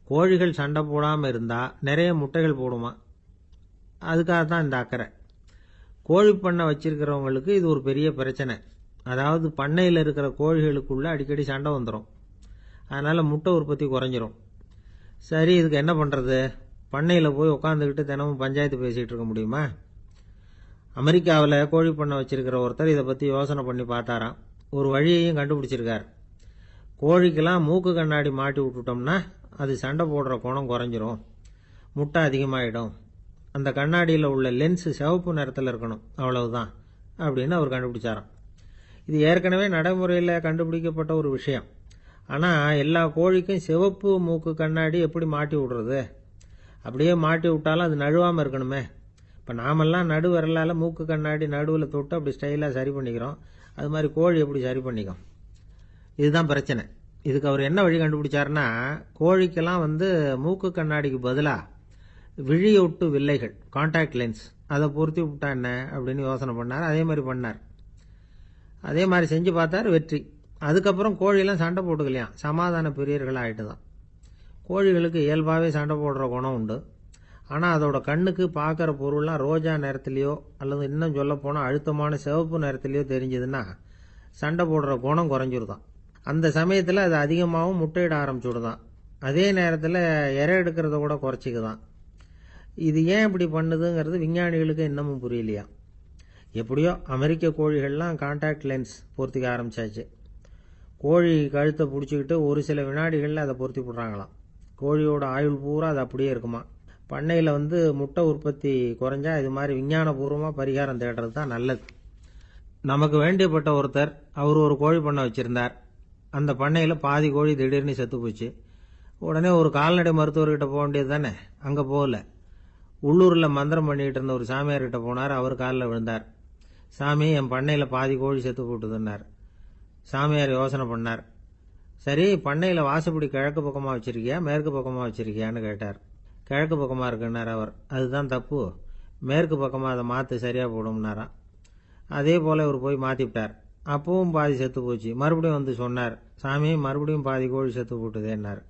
கோழிகள் சண்டை போடாமல் இருந்தால் நிறைய முட்டைகள் போடுமா, அதுக்காக தான் இந்த அக்கறை. கோழி பண்ணை வச்சிருக்கிறவங்களுக்கு இது ஒரு பெரிய பிரச்சனை. அதாவது பண்ணையில் இருக்கிற கோழிகளுக்குள்ள அடிக்கடி சண்டை வந்துடும். அதனால் முட்டை உற்பத்தி குறைஞ்சிரும். சரி, இதுக்கு என்ன பண்ணுறது? பண்ணையில் போய் உட்காந்துக்கிட்டு தினமும் பஞ்சாயத்து பேசிகிட்டு இருக்க முடியுமா? அமெரிக்காவில் கோழி பண்ணை வச்சிருக்கிற ஒருத்தர் இதை பற்றி யோசனை பண்ணி பார்த்தாராம். ஒரு வழியையும் கண்டுபிடிச்சிருக்கார். கோழிக்கெல்லாம் மூக்கு கண்ணாடி மாட்டி விட்டுட்டோம்னா அது சண்டை போடுற குணம் குறைஞ்சிரும், முட்டை அதிகமாகிடும். அந்த கண்ணாடியில் உள்ள லென்ஸ் சிவப்பு நிறத்தில் இருக்கணும், அவ்வளவுதான் அப்படின்னு அவர் கண்டுபிடிச்சாராம். இது ஏற்கனவே நடைமுறையில் கண்டுபிடிக்கப்பட்ட ஒரு விஷயம். ஆனால் எல்லா கோழிக்கும் சிவப்பு மூக்கு கண்ணாடி எப்படி மாட்டி விடுறது? அப்படியே மாட்டி விட்டாலும் அது நழுவாமல் இருக்கணுமே. இப்போ நாமெல்லாம் நடு விரலால் மூக்கு கண்ணாடி நடுவில் தொட்டு அப்படி ஸ்டைலாக சரி பண்ணிக்கிறோம். அது மாதிரி கோழி எப்படி சரி பண்ணிக்கும்? இதுதான் பிரச்சனை. இதுக்கு அவர் என்ன வழி கண்டுபிடிச்சாருன்னா, கோழிக்கெல்லாம் மூக்கு கண்ணாடிக்கு பதிலாக விழியொட்டு வில்லைகள், கான்டாக்ட் லென்ஸ், அதை பொருத்தி விட்டா என்ன அப்படின்னு யோசனை பண்ணார். அதே மாதிரி பண்ணார். அதே மாதிரி செஞ்சு பார்த்தார், வெற்றி. அதுக்கப்புறம் கோழியெல்லாம் சண்டை போட்டுக்கலையாம், சமாதான பிரியர்கள் ஆகிட்டு தான். கோழிகளுக்கு இயல்பாகவே சண்டை போடுற குணம் உண்டு. ஆனால் அதோட கண்ணுக்கு பார்க்குற பொருள்லாம் ரோஜா நிறத்துலையோ அல்லது இன்னும் சொல்ல போனால் அழுத்தமான சிவப்பு நிறத்துலையோ தெரிஞ்சதுன்னா சண்டை போடுற குணம் குறைஞ்சிருதான். அந்த சமயத்தில் அது அதிகமாகவும் முட்டையிட ஆரம்பிச்சுடுதான். அதே நேரத்தில் இறை எடுக்கிறத கூட குறைச்சிக்குதான். இது ஏன் இப்படி பண்ணுதுங்கிறது விஞ்ஞானிகளுக்கு இன்னமும் புரியலையா. எப்படியோ அமெரிக்க கோழிகள்லாம் கான்டாக்ட் லென்ஸ் பொருத்திக்க ஆரம்பிச்சாச்சு. கோழி கழுத்தை பிடிச்சிக்கிட்டு ஒரு சில வினாடிகளில் அதை பொருத்தி போடுறாங்களாம். கோழியோட ஆயுள் பூரா அது அப்படியே இருக்குமா. பண்ணையில் முட்டை உற்பத்தி குறைஞ்சா இது மாதிரி விஞ்ஞானபூர்வமாக பரிகாரம் தேடுறது தான் நல்லது. நமக்கு வேண்டியப்பட்ட ஒருத்தர், அவர் ஒரு கோழி பண்ணை வச்சுருந்தார். அந்த பண்ணையில் பாதி கோழி திடீர்னு செத்து போச்சு. உடனே ஒரு கால்நடை மருத்துவர்கிட்ட போக வேண்டியது தானே. அங்கே போகல. உள்ளூரில் மந்திரம் பண்ணிக்கிட்டு இருந்த ஒரு சாமியார்கிட்ட போனார். அவர் காலில் விழுந்தார். சாமி, என் பண்ணையில் பாதி கோழி செத்து போட்டுதுன்னார். சாமியார் யோசனை பண்ணார். சரி, பண்ணையில் வாசப்படி கிழக்கு பக்கமாக வச்சிருக்கியா மேற்கு பக்கமாக வச்சிருக்கியான்னு கேட்டார். கிழக்கு பக்கமாக இருக்குன்னார் அவர். அதுதான் தப்பு, மேற்கு பக்கமாக அதை மாற்று, சரியாக போடும்னாராம். அதே போல் இவர் போய் மாற்றிவிட்டார். அப்பவும் பாதி செத்து போச்சு. மறுபடியும் சொன்னார், சாமி மறுபடியும் பாதி கோழி செத்து போட்டுதேன்னார்.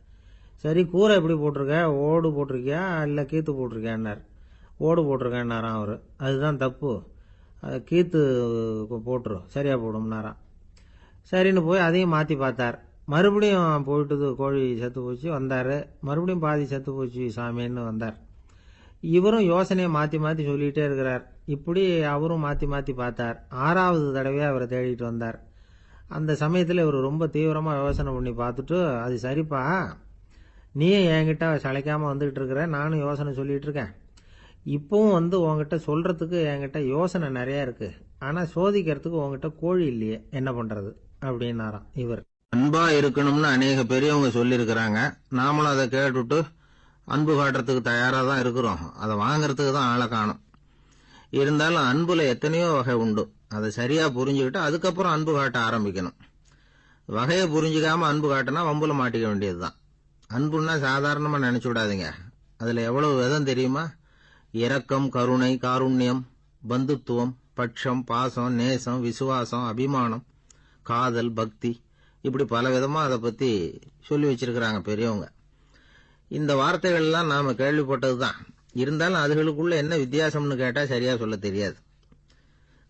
சரி, கூரை எப்படி போட்டிருக்க, ஓடு போட்டிருக்கியா இல்லை கீத்து போட்டிருக்கியான்னார். ஓடு போட்டிருக்கேன்னாராம் அவர். அதுதான் தப்பு, கீத்து போட்டுரும், சரியாக போடும்னாராம். சரின்னு போய் அதையும் மாற்றி பார்த்தார். மறுபடியும் போயிட்டுது, கோழி செத்து போச்சு. வந்தார். மறுபடியும் பாதி செத்து போச்சு சாமின்னு வந்தார். இவரும் யோசனையை மாற்றி மாற்றி சொல்லிகிட்டே இருக்கிறார். இப்படி அவரும் மாற்றி மாற்றி பார்த்தார். 6வது தடவையாக அவரை தேடிட்டு வந்தார். அந்த சமயத்தில் இவர் ரொம்ப தீவிரமாக யோசனை பண்ணி பார்த்துட்டு, அது சரிப்பா, நீயும் என்கிட்ட சளைக்காமல் வந்துகிட்டு இருக்கிற, நானும் யோசனை சொல்லிகிட்டு இருக்கேன். இப்பவும் உங்ககிட்ட சொல்கிறதுக்கு என்கிட்ட யோசனை நிறையா இருக்குது. ஆனால் சோதிக்கிறதுக்கு உங்ககிட்ட கோழி இல்லையே, என்ன பண்ணுறது அப்படின்னாராம் இவர். அன்பா இருக்கணும்னு அநேக பெரியவங்க சொல்லியிருக்கிறாங்க. நாமளும் அதை கேட்டுட்டு அன்பு காட்டுறதுக்கு தயாராக தான் இருக்கிறோம். அதை வாங்கறதுக்கு தான் ஆளை காணும். இருந்தாலும் அன்புல எத்தனையோ வகை உண்டு. அதை சரியா புரிஞ்சுக்கிட்டு அதுக்கப்புறம் அன்பு காட்ட ஆரம்பிக்கணும். வகையை புரிஞ்சுக்காம அன்பு காட்டினா வம்புல மாட்டிக்க வேண்டியதுதான். அன்புன்னா சாதாரணமா நினைச்சு விடாதீங்க. அதுல எவ்வளவு விதம் தெரியுமா? இரக்கம், கருணை, காருண்யம், பந்துத்துவம், பட்சம், பாசம், நேசம், விசுவாசம், அபிமானம், காதல், பக்தி, இப்படி பல விதமா அதை பத்தி சொல்லி வச்சிருக்கிறாங்க பெரியவங்க. இந்த வார்த்தைகள் எல்லாம் நாம கேள்விப்பட்டதுதான். இருந்தாலும் அதுகளுக்குள்ள என்ன வித்தியாசம்னு கேட்டா சரியா சொல்ல தெரியாது.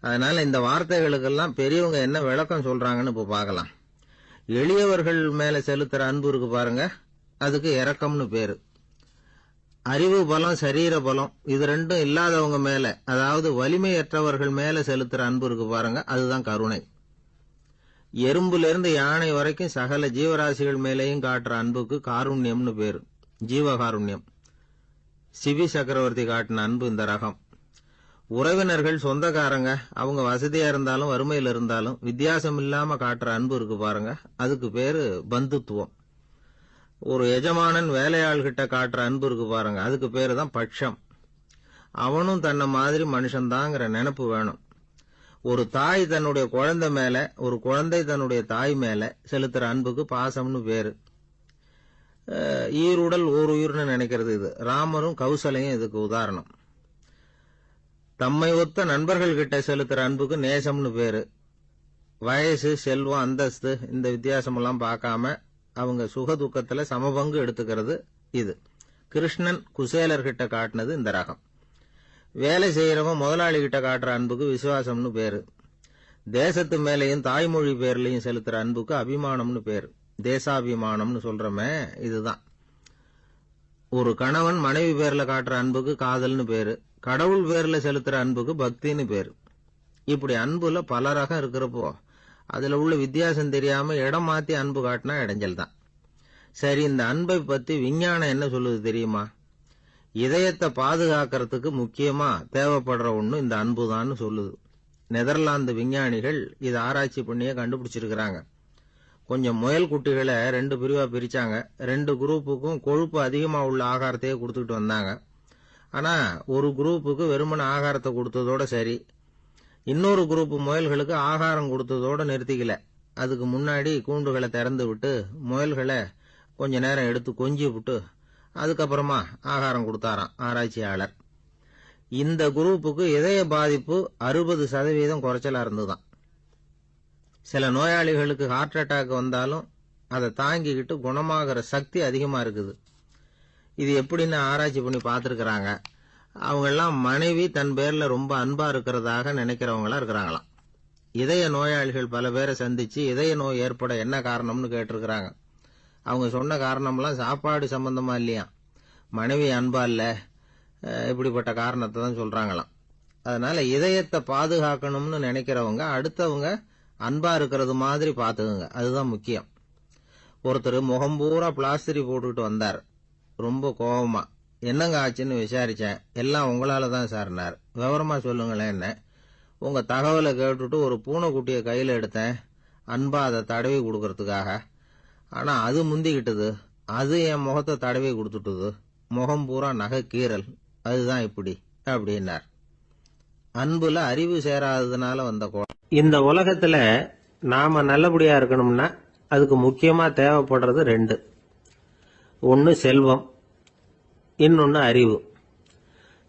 அதனால இந்த வார்த்தைகளுக்கெல்லாம் பெரியவங்க என்ன விளக்கம் சொல்றாங்கன்னு இப்ப பார்க்கலாம். எளியவர்கள் மேல செலுத்துற அன்பு இருக்கு பாருங்க, அதுக்கு இரக்கம்னு பேரு. அறிவு பலம், சரீர பலம், இது ரெண்டும் இல்லாதவங்க மேல, அதாவது வலிமையற்றவர்கள் மேல செலுத்துற அன்பு இருக்கு பாருங்க, அதுதான் கருணை. எறும்புல இருந்து யானை வரைக்கும் சகல ஜீவராசிகள் மேலேயும் காட்டுற அன்புக்கு காருண்யம்னு பேரு, ஜீவகாருண்யம். சிவி சக்கரவர்த்தி காட்டின அன்பு இந்த ரகம். உறவினர்கள், சொந்தக்காரங்க, அவங்க வசதியா இருந்தாலும் வறுமையில இருந்தாலும் வித்தியாசம் இல்லாம காட்டுற அன்பு இருக்கு பாருங்க, அதுக்கு பேரு பந்துத்துவம். ஒரு எஜமானன் வேலையாள்கிட்ட காட்டுற அன்பு இருக்கு பாருங்க, அதுக்கு பேரு தான் பட்சம். அவனும் தன்னை மாதிரி மனுஷன்தாங்கிற நினைப்பு வேணும். ஒரு தாய் தன்னுடைய குழந்தை மேல, ஒரு குழந்தை தன்னுடைய தாய் மேல செலுத்துற அன்புக்கு பாசம்னு பேரு. ஈருடல் ஓர் உயிர்னு நினைக்கிறது இது. ராமரும் கௌசலையும் இதுக்கு உதாரணம். தம்மை ஒத்த நண்பர்கள் கிட்ட செலுத்துற அன்புக்கு நேசம்னு பேரு. வயசு, செல்வம், அந்தஸ்து, இந்த வித்தியாசமெல்லாம் பார்க்காம அவங்க சுக துக்கத்துல சமபங்கு எடுத்துக்கிறது இது. கிருஷ்ணன் குசேலர்கிட்ட காட்டினது இந்த ரகம். வேலை செய்யறவன் முதலாளி கிட்ட காட்டுற அன்புக்கு விசுவாசம்னு பேரு. தேசத்து மேலையும் தாய்மொழி பேர்லையும் செலுத்துற அன்புக்கு அபிமானம்னு பேரு. தேசாபிமானம்னு சொல்றமே இதுதான். ஒரு கணவன் மனைவி பேர்ல காட்டுற அன்புக்கு காதல்னு பேரு. கடவுள் பேர்ல செலுத்துற அன்புக்கு பக்தின்னு பேரு. இப்படி அன்புல பல ரகம் இருக்கிறப்போ அதுல உள்ள வித்தியாசம் தெரியாம இடம் மாத்தி அன்பு காட்டினா இடைஞ்சல் தான். சரி, இந்த அன்பை பத்தி விஞ்ஞானம் என்ன சொல்லுது தெரியுமா? இதயத்தை பாதுகாக்கிறதுக்கு முக்கியமா தேவைப்படுற ஒண்ணு இந்த அன்புதான்னு சொல்லுது. நெதர்லாந்து விஞ்ஞானிகள் இதை ஆராய்ச்சி பண்ணியே கண்டுபிடிச்சிருக்கிறாங்க. கொஞ்சம் முயல் குட்டிகளை 2 பிரிவா பிரிச்சாங்க. 2 குரூப்புக்கும் கொழுப்பு அதிகமா உள்ள ஆகாரத்தையே கொடுத்துட்டு வந்தாங்க. ஆனா ஒரு குரூப்புக்கு வெறுமன ஆகாரத்தை கொடுத்ததோட சரி, இன்னொரு குரூப் முயல்களுக்கு ஆகாரம் கொடுத்ததோட நிறுத்திக்கல. அதுக்கு முன்னாடி கூண்டுகளை திறந்து விட்டு முயல்களை கொஞ்ச நேரம் எடுத்து கொஞ்சி விட்டு அதுக்கப்புறமா ஆகாரம் கொடுத்தாராம் ஆராய்ச்சியாளர். இந்த குரூப்புக்கு இதய பாதிப்பு 60% குறைச்சலா இருந்துதான். சில நோயாளிகளுக்கு ஹார்ட் அட்டாக் வந்தாலும் அதை தாங்கிக்கிட்டு குணமாகிற சக்தி அதிகமா இருக்குது. இது எப்படின்னு ஆராய்ச்சி பண்ணி பார்த்திருக்கிறாங்க. அவங்க எல்லாம் மனைவி தன் பேர்ல ரொம்ப அன்பா இருக்கிறதாக நினைக்கிறவங்களா இருக்கிறாங்களாம். இதய நோயாளிகள் பல பேரை சந்திச்சு இதய நோய் ஏற்பட என்ன காரணம்னு கேட்டிருக்கிறாங்க. அவங்க சொன்ன காரணம்லாம் சாப்பாடு சம்பந்தமா இல்லையா, மனைவி அன்பா இல்ல, இப்படிப்பட்ட காரணத்தை தான் சொல்றாங்களாம். அதனால இதயத்தை பாதுகாக்கணும்னு நினைக்கிறவங்க அடுத்தவங்க அன்பா இருக்கிறது மாதிரி பாத்துக்குங்க, அதுதான் முக்கியம். ஒருத்தர் முகம் பூரா பிளாஸ்டரி போட்டுக்கிட்டு வந்தார். ரொம்ப கோபமா, என்னங்க ஆச்சுன்னு விசாரிச்சேன். எல்லாம் உங்களால தான் சார்னார். விவரமா சொல்லுங்களேன். என்ன, உங்க தகவலை கேட்டுட்டு ஒரு பூனைக்குட்டியை கையில எடுத்தேன், அன்பா அதை தடவி கொடுக்கறதுக்காக. ஆனா அது முந்திக்கிட்டது, அது என் முகத்தை தடவி கொடுத்துட்டுது, முகம் பூரா நகை கீறல், அதுதான் இப்படி அப்படின்னார். அன்புல அறிவு சேராததுனால வந்த கோலம். இந்த உலகத்துல நாம நல்லபடியா இருக்கணும்னா அதுக்கு முக்கியமா தேவைப்படுறது 2. ஒன்னு செல்வம், இன்னொன்னு அறிவு.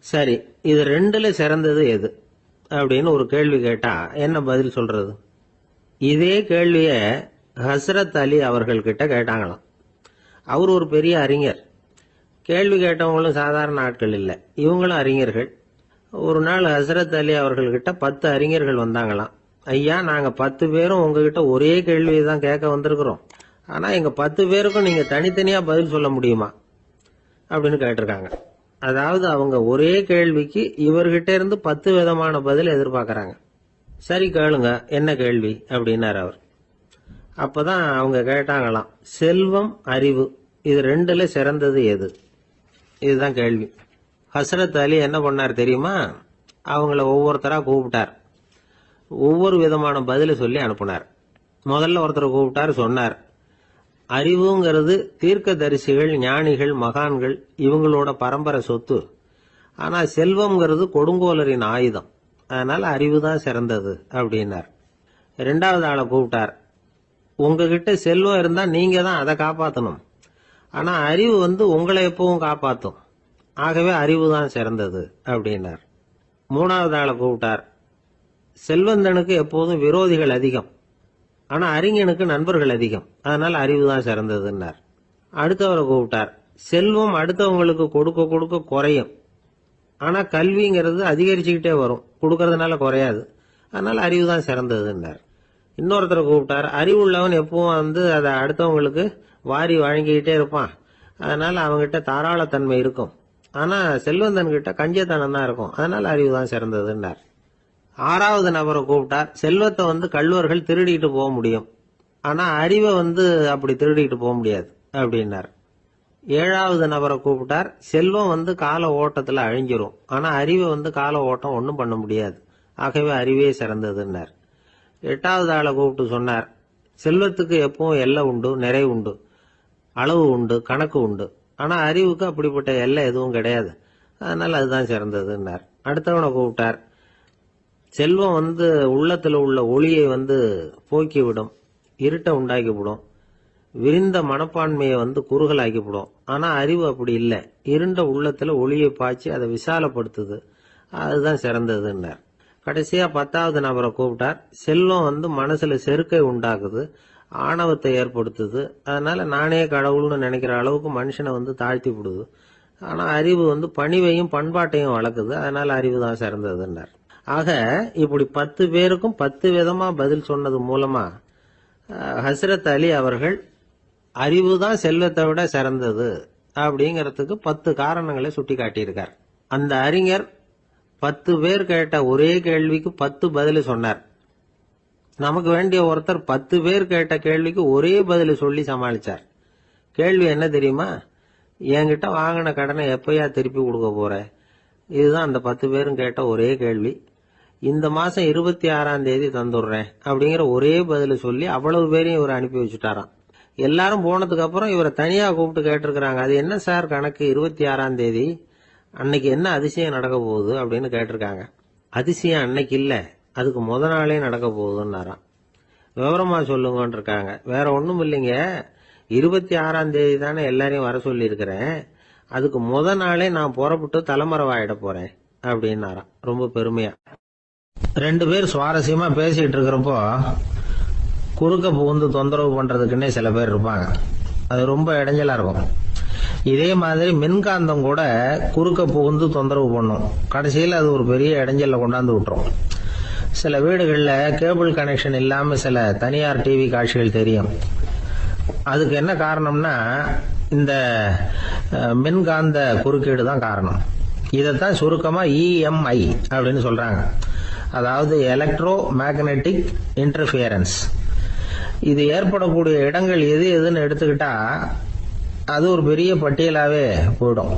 சரி, இது 2ல சிறந்தது எது அப்படின்னு ஒரு கேள்வி கேட்டா என்ன பதில் சொல்றது? இதே கேள்விய ஹஸ்ரத் அலி அவர்கள் கிட்ட கேட்டாங்களாம். அவர் ஒரு பெரிய அறிஞர். கேள்வி கேட்டவங்களும் சாதாரண ஆட்கள் இல்லை, இவங்களும் அறிஞர்கள். ஒரு நாள் ஹஸ்ரத் அலி அவர்கள்கிட்ட 10 அறிஞர்கள் வந்தாங்களாம். ஐயா, நாங்க 10 பேரும் உங்ககிட்ட ஒரே கேள்வியை தான் கேட்க வந்திருக்கிறோம். ஆனா எங்க 10 பேருக்கும் நீங்க தனித்தனியா பதில் சொல்ல முடியுமா அப்படின்னு கேட்டிருக்காங்க. அதாவது அவங்க ஒரே கேள்விக்கு இவர்கிட்ட இருந்து 10 விதமான பதில் எதிர்பார்க்கறாங்க. சரி கேளுங்க, என்ன கேள்வி அப்படின்னாரு அவர். அப்பதான் அவங்க கேட்டாங்களாம், செல்வம் அறிவு இது ரெண்டுல சிறந்தது எது? இதுதான் கேள்வி. ஹஸ்ரத் அலி என்ன பண்ணார் தெரியுமா? அவங்கள ஒவ்வொருத்தரா கூப்பிட்டார். ஒவ்வொரு விதமான பதில சொல்லி அனுப்புனார். முதல்ல ஒருத்தரை கூப்பிட்டார், சொன்னார், அறிவுங்கிறது தீர்க்கதரிசிகள், ஞானிகள், மகான்கள் இவங்களோட பரம்பரை சொத்து. ஆனா செல்வம்ங்கிறது கொடுங்கோலரின் ஆயுதம். அதனால அறிவு தான் சிறந்தது அப்படின்னார். ரெண்டாவது ஆளை கூப்பிட்டார். உங்ககிட்ட செல்வம் இருந்தா நீங்க தான் அதை காப்பாற்றணும். ஆனா அறிவு உங்களை எப்பவும் காப்பாற்றும். ஆகவே அறிவு தான் சிறந்தது அப்படின்னார். மூணாவது ஆளை கூப்பிட்டார். செல்வந்தனுக்கு எப்போதும் விரோதிகள் அதிகம். ஆனா அறிஞனுக்கு நண்பர்கள் அதிகம். அதனால அறிவு தான் சிறந்ததுன்னார். அடுத்தவரை கூப்பிட்டார். செல்வம் அடுத்தவங்களுக்கு கொடுக்க கொடுக்க குறையும். ஆனா கல்விங்கிறது அதிகரிச்சுக்கிட்டே வரும், கொடுக்கறதுனால குறையாது. அதனால அறிவு தான் சிறந்ததுன்னார். இன்னொருத்தரை கூப்பிட்டார். அறிவு உள்ளவன் எப்பவும் அதை அடுத்தவங்களுக்கு வாரி வழங்கிக்கிட்டே இருப்பான். அதனால அவங்ககிட்ட தாராளத்தன்மை இருக்கும். ஆனா செல்வந்தன் கிட்ட கஞ்சத்தனம் தான் இருக்கும். அதனால அறிவு தான் சிறந்ததுன்னார். ஆறாவது நபரை கூப்பிட்டார். செல்வத்தை கள்வர்கள் திருடிட்டு போக முடியும். ஆனா அறிவை அப்படி திருடிட்டு போக முடியாது அப்படின்னார். ஏழாவது நபரை கூப்பிட்டார். செல்வம் கால ஓட்டத்துல அழிஞ்சிரும். ஆனா அறிவை கால ஓட்டம் ஒன்றும் பண்ண முடியாது. ஆகவே அறிவே சிறந்ததுன்னார். எட்டாவது ஆளை கூப்பிட்டு சொன்னார், செல்வத்துக்கு எப்பவும் எல்லை உண்டு, நிறை உண்டு, அளவு உண்டு, கணக்கு உண்டு. ஆனா அறிவுக்கு அப்படிப்பட்ட எல்லை எதுவும் கிடையாது. அதனால அதுதான் சிறந்ததுன்னார். அடுத்தவனை கூப்பிட்டார். செல்வம் உள்ளத்துல உள்ள ஒளியை போக்கிவிடும், இருட்டை உண்டாக்கிவிடும், விரிந்த மனப்பான்மையை குறுகலாக்கிவிடும். ஆனா அறிவு அப்படி இல்லை. இருண்ட உள்ளத்துல ஒளியை பாய்ச்சி அதை விசாலப்படுத்துது. அதுதான் சிறந்ததுன்னார். கடைசியா 10வது நபரை கூப்பிட்டார். செல்வம் மனசுல செருக்கை உண்டாக்குது, ஆணவத்தை ஏற்படுத்துது. அதனால நானே கடவுள்னு நினைக்கிற அளவுக்கு மனுஷனை தாழ்த்தி விடுது. ஆனா அறிவு பணிவையும் பண்பாட்டையும் வளர்க்குது. அதனால அறிவு தான் சிறந்ததுன்னார். ஆக இப்படி 10 பேருக்கும் 10 விதமா பதில் சொன்னது மூலமா ஹஸ்ரத் அலி அவர்கள் அறிவு தான் செல்வத்தை விட சிறந்தது அப்படிங்கறதுக்கு 10 காரணங்களை சுட்டி காட்டியிருக்கார். அந்த அறிஞர் 10 பேர் கேட்ட ஒரே கேள்விக்கு 10 பதில் சொன்னார். நமக்கு வேண்டிய ஒருத்தர் 10 பேர் கேட்ட கேள்விக்கு ஒரே பதில் சொல்லி சமாளிச்சார். கேள்வி என்ன தெரியுமா? என்கிட்ட வாங்கின கடனை எப்பயா திருப்பி கொடுக்க போற? இதுதான் அந்த 10 பேரும் கேட்ட ஒரே கேள்வி. இந்த மாசம் 26ஆம் தேதி தந்துடுறேன் அப்படிங்கிற ஒரே பதில சொல்லி அவ்வளவு பேரையும் இவர் அனுப்பி வச்சுட்டாராம். எல்லாரும் போனதுக்கு அப்புறம் இவரை தனியா கூப்பிட்டு கேட்டிருக்கிறாங்க. அது என்ன சார் கணக்கு, 26ஆம் தேதி அன்னைக்கு என்ன அதிசயம் நடக்க போகுது அப்படின்னு கேட்டிருக்காங்க. அதிசயம் அன்னைக்கு இல்ல, அதுக்கு முத நாளே நடக்க போகுதுன்னாராம். விவரமா சொல்லுங்கன்னு இருக்காங்க. வேற ஒண்ணும் இல்லைங்க, 26ஆம் தேதி தானே எல்லாரையும் வர சொல்லி இருக்கிறேன். அதுக்கு முத நாளே நான் புறப்பட்டு தலைமறைவாயிட போறேன் அப்படின்னாராம் ரொம்ப பெருமையா. 2 பேர் சுவாரஸ்யமா பேசிட்டு இருக்கிறப்போ குறுக்க புகுந்து தொந்தரவு பண்றதுக்குன்னே சில பேர் இருப்பாங்க. அது ரொம்ப இடைஞ்சலா இருக்கும். இதே மாதிரி மின்காந்தம் கூட குறுக்க புகுந்து தொந்தரவு பண்ணும். கடைசியில் அது ஒரு பெரிய இடைஞ்சல கொண்டாந்து விட்டுரும். சில வீடுகளில் கேபிள் கனெக்ஷன் இல்லாம சில தனியார் டிவி காட்சிகள் தெரியும். அதுக்கு என்ன காரணம்னா இந்த மின்காந்த குறுக்கீடு தான் காரணம். இதைத்தான் சுருக்கமா EMI அப்படின்னு சொல்றாங்க. அதாவது எலக்ட்ரோ மேக்னெட்டிக் இன்டர்ஃபியரன்ஸ். இது ஏற்படக்கூடிய இடங்கள் எது எதுன்னு எடுத்துக்கிட்டா அது ஒரு பெரிய பட்டியலாவே போயிடும்.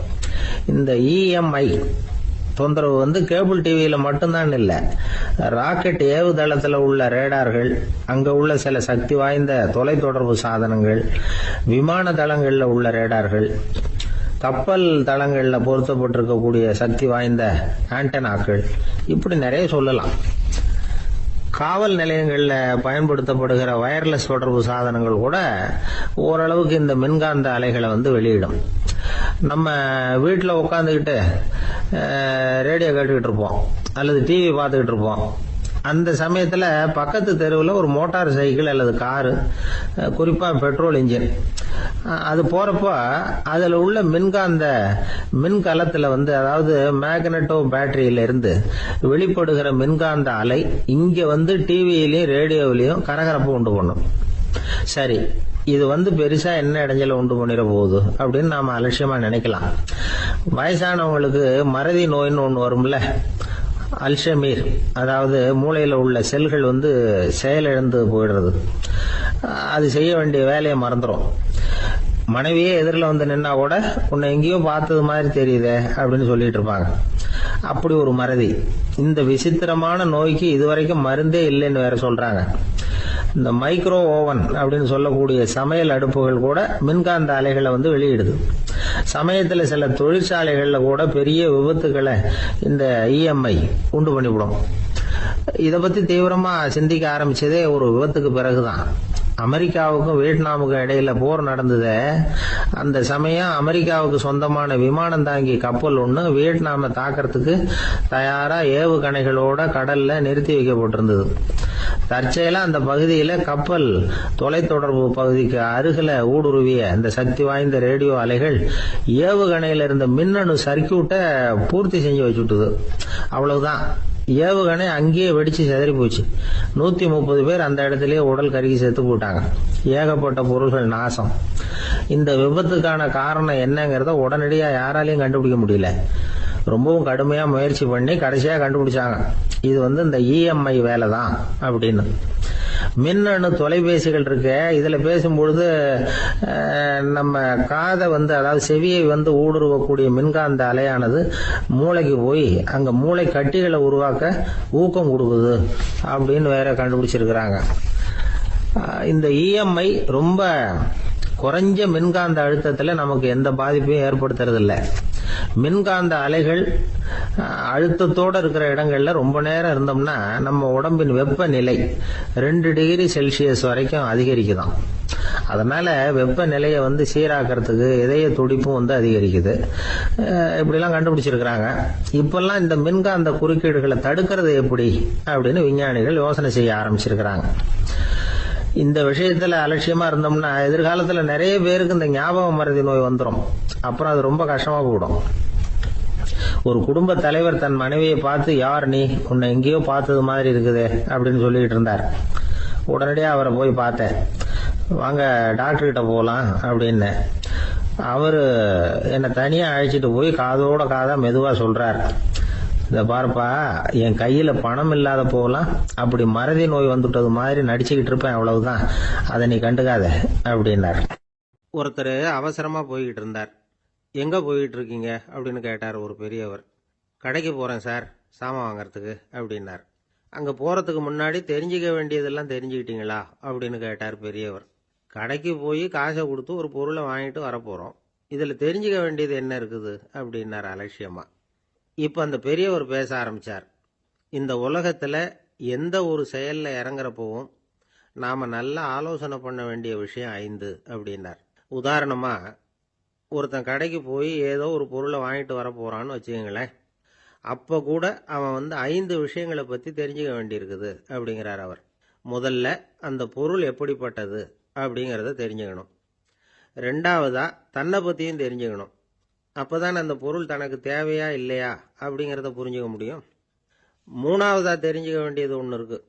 இந்த EMI தொந்தரவு கேபிள் டிவியில மட்டும்தான் இல்ல, ராக்கெட் ஏவுதளத்துல உள்ள ரேடார்கள், அங்க உள்ள சில சக்தி வாய்ந்த தொலைத்தொடர்பு சாதனங்கள், விமான தளங்கள்ல உள்ள ரேடார்கள், கப்பல் தளங்கள்ல பொருத்தப்பட்டிருக்கக்கூடிய சக்தி வாய்ந்த ஆண்டனாக்கள், இப்படி நிறைய சொல்லலாம். காவல் நிலையங்கள்ல பயன்படுத்தப்படுகிற வயர்லெஸ் தொடர்பு சாதனங்கள் கூட ஓரளவுக்கு இந்த மின்காந்த அலைகளை வெளியிடும். நம்ம வீட்டில் உட்காந்துக்கிட்டு ரேடியோ கேட்டுக்கிட்டு இருப்போம் அல்லது டிவி பார்த்துக்கிட்டு இருப்போம். அந்த சமயத்தில் பக்கத்து தெருவில் ஒரு மோட்டார் சைக்கிள் அல்லது காரு, குறிப்பாக பெட்ரோல் இன்ஜின், அது போறப்ப அதில் உள்ள மின்கலத்தில் அதாவது மேக்னட்டோ பேட்டரியில இருந்து வெளிப்படுகிற மின்காந்த அலை இங்க டிவியிலையும் ரேடியோவிலையும் கரகரப்பு உண்டு பண்ணும். சரி, இது வந்து பெருசா என்ன இடைஞ்சல உண்டு பண்ணிட போகுது அப்படின்னு நாம அலட்சியமா நினைக்கலாம். வயசானவங்களுக்கு மறதி நோயின்னு ஒண்ணு வரும்ல, அல்ஷமீர், அதாவது மூளையில உள்ள செல்கள் வந்து செயலிழந்து போயிடுறது. அது செய்ய வேண்டிய வேலையை மறந்துடும். மனைவியே எதிரில் வந்து நின்னா கூட உன்னை எங்கேயோ பார்த்தது மாதிரி தெரியுதே அப்படின்னு சொல்லிட்டு இருப்பாங்க. அப்படி ஒரு மறதி. இந்த விசித்திரமான நோய்க்கு இதுவரைக்கும் மருந்தே இல்லைன்னு வேற சொல்றாங்க. இந்த மைக்ரோ ஓவன் அப்படின்னு சொல்லக்கூடிய சமையல் அடுப்புகள் கூட மின்காந்த அலைகளை வந்து வெளியிடுது. சமயத்தில் சில தொழிற்சாலைகள்ல கூட பெரிய விபத்துக்களை இந்த இஎம்ஐ உண்டு பண்ணிவிடும். இதை பத்தி தீவிரமா சிந்திக்க ஆரம்பிச்சதே ஒரு விபத்துக்கு பிறகுதான். அமெரிக்காவுக்கும் வியட்நாமுக்கும் இடையில போர் நடந்தது. அந்த சமயம் அமெரிக்காவுக்கு சொந்தமான விமானம் தாங்கி கப்பல் ஒண்ணு வியட்நாமை தாக்கிறதுக்கு தயாரா ஏவுகணைகளோட கடல்ல நிறுத்தி வைக்கப்பட்டிருந்தது. தற்செயலா அந்த பகுதியில கப்பல் தொலைத்தொடர்பு பகுதிக்கு அருகில ஊடுருவிய இந்த சக்தி வாய்ந்த ரேடியோ அலைகள் ஏவுகணையில இருந்த மின்னணு சர்க்கியூட்டை பூர்த்தி செஞ்சு வச்சுட்டுது. அவ்வளவுதான், ஏவுகணை அங்கேயே வெடிச்சு சிதறி போச்சு. 130 பேர் அந்த இடத்திலேயே உடல் கருகி செத்து போட்டாங்க. ஏகப்பட்ட பொருள்கள் நாசம். இந்த விபத்துக்கான காரணம் என்னங்கிறத உடனடியா யாராலையும் கண்டுபிடிக்க முடியல. ரொம்பவும் கடுமையா முயற்சி பண்ணி கடைசியா கண்டுபிடிச்சாங்க, இது வந்து இந்த இஎம்ஐ வேலை தான் அப்படின்னு. மின்னணு தொலைபேசிகள் இருக்கு, இதுல பேசும்பொழுது நம்ம காதை வந்து, அதாவது செவியை வந்து ஊடுருவக்கூடிய மின்காந்த அலையானது மூளைக்கு போய் அங்க மூளை கட்டிகளை உருவாக்க ஊக்கம் கொடுக்குது அப்படின்னு வேற கண்டுபிடிச்சிருக்கிறாங்க. இந்த இஎம்ஐ ரொம்ப குறைஞ்ச மின்காந்த அழுத்தத்துல நமக்கு எந்த பாதிப்பையும் ஏற்படுத்துறது இல்லை. மின்காந்த அலைகள் அழுத்தத்தோட இருக்கிற இடங்கள்ல ரொம்ப நேரம் இருந்தோம்னா நம்ம உடம்பின் வெப்பநிலை 2 டிகிரி செல்சியஸ் வரைக்கும் அதிகரிக்குதாம். அதனால வெப்பநிலையை வந்து சீராக்கிறதுக்கு இதய துடிப்பும் வந்து அதிகரிக்குது. இப்படிலாம் கண்டுபிடிச்சிருக்கிறாங்க. இப்பெல்லாம் இந்த மின்காந்த குறுக்கீடுகளை தடுக்கிறது எப்படி அப்படின்னு விஞ்ஞானிகள் யோசனை செய்ய ஆரம்பிச்சிருக்கிறாங்க. இந்த விஷயத்துல அலட்சியமா இருந்தோம்னா எதிர்காலத்துல நிறைய பேருக்கு இந்த ஞாபக மறதி நோய் வந்துடும். அப்புறம் அது ரொம்ப கஷ்டமா போயிடும். ஒரு குடும்ப தலைவர் தன் மனைவியை பார்த்து, யார் நீ, உன்னை எங்கேயோ பார்த்தது மாதிரி இருக்குதே அப்படின்னு சொல்லிட்டு இருந்தார். உடனடியா அவரை போய் பார்த்தேன். வாங்க டாக்டர் கிட்ட போகலாம் அப்படின்னு. அவரு என்னை தனியா அழைச்சிட்டு போய் காதோட காதா மெதுவா சொல்றார், இத பாருப்பா, என் கையில பணம் இல்லாத போகலாம், அப்படி மறதி நோய் வந்துட்டது மாதிரி நடிச்சுக்கிட்டு இருப்பேன், அவ்வளவுதான், அதை நீ கண்டுக்காத அப்படின்னார். ஒருத்தர் அவசரமா போய்கிட்டு இருந்தார். எங்க போயிட்டு இருக்கீங்க அப்படின்னு கேட்டார் ஒரு பெரியவர். கடைக்கு போறேன் சார், சாமான் வாங்கறதுக்கு அப்படின்னார். அங்க போறதுக்கு முன்னாடி தெரிஞ்சுக்க வேண்டியதெல்லாம் தெரிஞ்சுக்கிட்டீங்களா அப்படின்னு கேட்டார் பெரியவர். கடைக்கு போய் காசை கொடுத்து ஒரு பொருளை வாங்கிட்டு வரப்போறோம், இதுல தெரிஞ்சுக்க வேண்டியது என்ன இருக்குது அப்படின்னார் அலட்சியமா. இப்ப அந்த பெரியவர் பேச ஆரம்பிச்சார். இந்த உலகத்துல எந்த ஒரு செயல்ல இறங்குறப்பவும் நாம நல்லா ஆலோசனை பண்ண வேண்டிய விஷயம் 5 அப்படின்னார். உதாரணமா, ஒருத்தன் கடைக்கு போய் ஏதோ ஒரு பொருளை வாங்கிட்டு வர போறான்னு வச்சுக்கங்களேன். அப்ப கூட அவன் வந்து 5 விஷயங்களை பத்தி தெரிஞ்சுக்க வேண்டியிருக்குது அப்படிங்கிறார் அவர். முதல்ல அந்த பொருள் எப்படிப்பட்டது அப்படிங்கறத தெரிஞ்சுக்கணும். 2வதா தன்னை பத்தியும் தெரிஞ்சுக்கணும். அப்பதான் அந்த பொருள் தனக்கு தேவையா இல்லையா அப்படிங்கறத புரிஞ்சுக்க முடியும். 3வதா தெரிஞ்சுக்க வேண்டியது ஒண்ணு இருக்கு.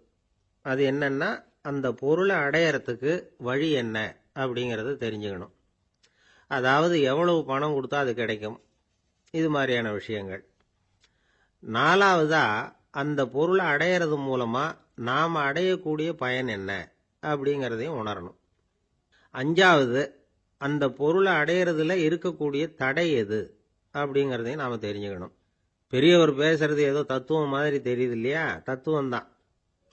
அது என்னன்னா, அந்த பொருளை அடையறதுக்கு வழி என்ன அப்படிங்கறத தெரிஞ்சுக்கணும். அதாவது எவ்வளவு பணம் கொடுத்தா அது கிடைக்கும், இது மாதிரியான விஷயங்கள். 4வதா அந்த பொருளை அடையிறது மூலமா நாம அடையக்கூடிய பயன் என்ன அப்படிங்கறதையும் உணரணும். 5வது அந்த பொருளை அடையிறதுல இருக்கக்கூடிய தடை எது அப்படிங்கறதையும் நாம தெரிஞ்சுக்கணும். பெரியவர் பேசுறது ஏதோ தத்துவம் மாதிரி தெரியுது இல்லையா? தத்துவம் தான்.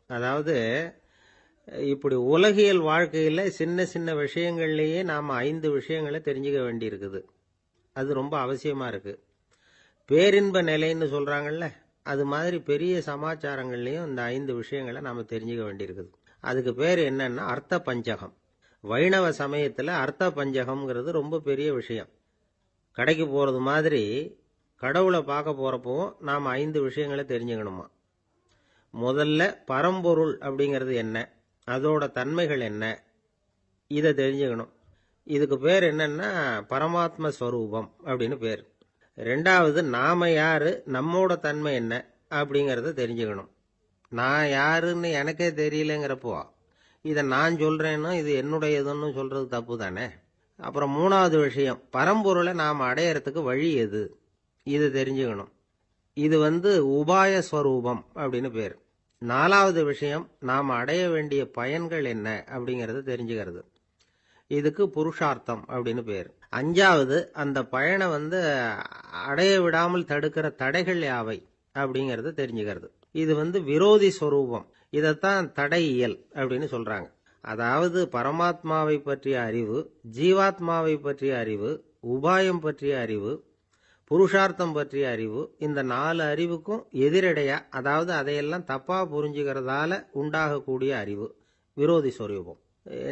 அதாவது இப்படி உலகியல் வாழ்க்கையில சின்ன சின்ன விஷயங்கள்லயே நாம 5 விஷயங்களை தெரிஞ்சுக்க வேண்டி இருக்குது. அது ரொம்ப அவசியமா இருக்கு. பேரின்ப நிலைன்னு சொல்றாங்கல்ல, அது மாதிரி பெரிய சமாச்சாரங்கள்லயும் இந்த 5 விஷயங்களை நாம தெரிஞ்சுக்க வேண்டி இருக்குது. அதுக்கு பேர் என்னன்னா அர்த்த பஞ்சகம். வைணவ சமயத்துல அர்த்த பஞ்சகம்ங்கிறது ரொம்ப பெரிய விஷயம். கடைக்கு போறது மாதிரி கடவுளை பார்க்க போறப்பவும் நாம 5 விஷயங்களை தெரிஞ்சுக்கணுமா. முதல்ல பரம்பொருள் அப்படிங்கிறது என்ன, அதோட தன்மைகள் என்ன, இதை தெரிஞ்சுக்கணும். இதுக்கு பேர் என்னன்னா பரமாத்ம ஸ்வரூபம் அப்படின்னு பேர். 2வது நாம யாரு, நம்மோட தன்மை என்ன அப்படிங்கறத தெரிஞ்சுக்கணும். நான் யாருன்னு எனக்கே தெரியலங்கிறப்போ இதை நான் சொல்றேன்னு இது என்னுடையதுன்னு சொல்றது தப்பு தானே. அப்புறம் மூணாவது விஷயம், பரம்பொருளை நாம் அடையறதுக்கு வழி எது, இது தெரிஞ்சுக்கணும். இது உபாய ஸ்வரூபம் அப்படின்னு பேர். நாலாவது விஷயம், நாம் அடைய வேண்டிய பயன்கள் என்ன அப்படிங்கறது தெரிஞ்சுக்கிறது. இதுக்கு புருஷார்த்தம் அப்படின்னு பேர். அஞ்சாவது, அந்த பயனை அடைய விடாமல் தடுக்கிற தடைகள் யாவை அப்படிங்கறது தெரிஞ்சுக்கிறது. இது விரோதி ஸ்வரூபம். இதைத்தான் தடையியல் அப்படின்னு சொல்றாங்க. அதாவது பரமாத்மாவை பற்றிய அறிவு, ஜீவாத்மாவை பற்றிய அறிவு, உபாயம் பற்றிய அறிவு, புருஷார்த்தம் பற்றிய அறிவு, இந்த 4 அறிவுக்கும் எதிரடையா, அதாவது அதையெல்லாம் தப்பா புரிஞ்சுக்கிறதால உண்டாகக்கூடிய அறிவு விரோதி ஸ்வரூபம்.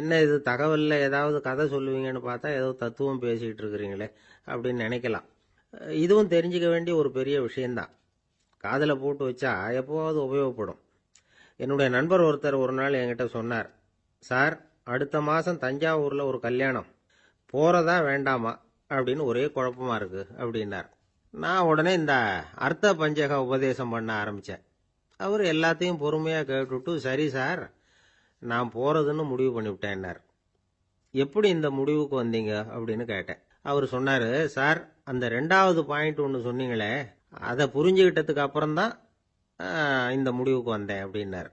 என்ன இது தகவல்ல ஏதாவது கதை சொல்லுவீங்கன்னு பார்த்தா ஏதோ தத்துவம் பேசிட்டு இருக்கிறீங்களே அப்படின்னு நினைக்கலாம். இதுவும் தெரிஞ்சுக்க வேண்டிய ஒரு பெரிய விஷயம்தான். காதல போட்டு வச்சா எப்போவாவது உபயோகப்படும். என்னுடைய நண்பர் ஒருத்தர் ஒரு நாள் என்கிட்ட சொன்னார், சார், அடுத்த மாசம் தஞ்சாவூர்ல ஒரு கல்யாணம், போறதா வேண்டாமா அப்படின்னு ஒரே குழப்பமா இருக்கு அப்படின்னார். நான் உடனே இந்த அர்த்த பஞ்சக உபதேசம் பண்ண ஆரம்பிச்சேன். அவர் எல்லாத்தையும் பொறுமையா கேட்டுட்டு, சரி சார், நான் போறதுன்னு முடிவு பண்ணிவிட்டேன்னார். எப்படி இந்த முடிவுக்கு வந்தீங்க அப்படின்னு கேட்டேன். அவர் சொன்னாரு, சார், அந்த 2வது பாயிண்ட் ஒன்று சொன்னீங்களே, அதை புரிஞ்சுக்கிட்டதுக்கு அப்புறம்தான் இந்த முடிவுக்கு வந்தேன் அப்படின்னார்.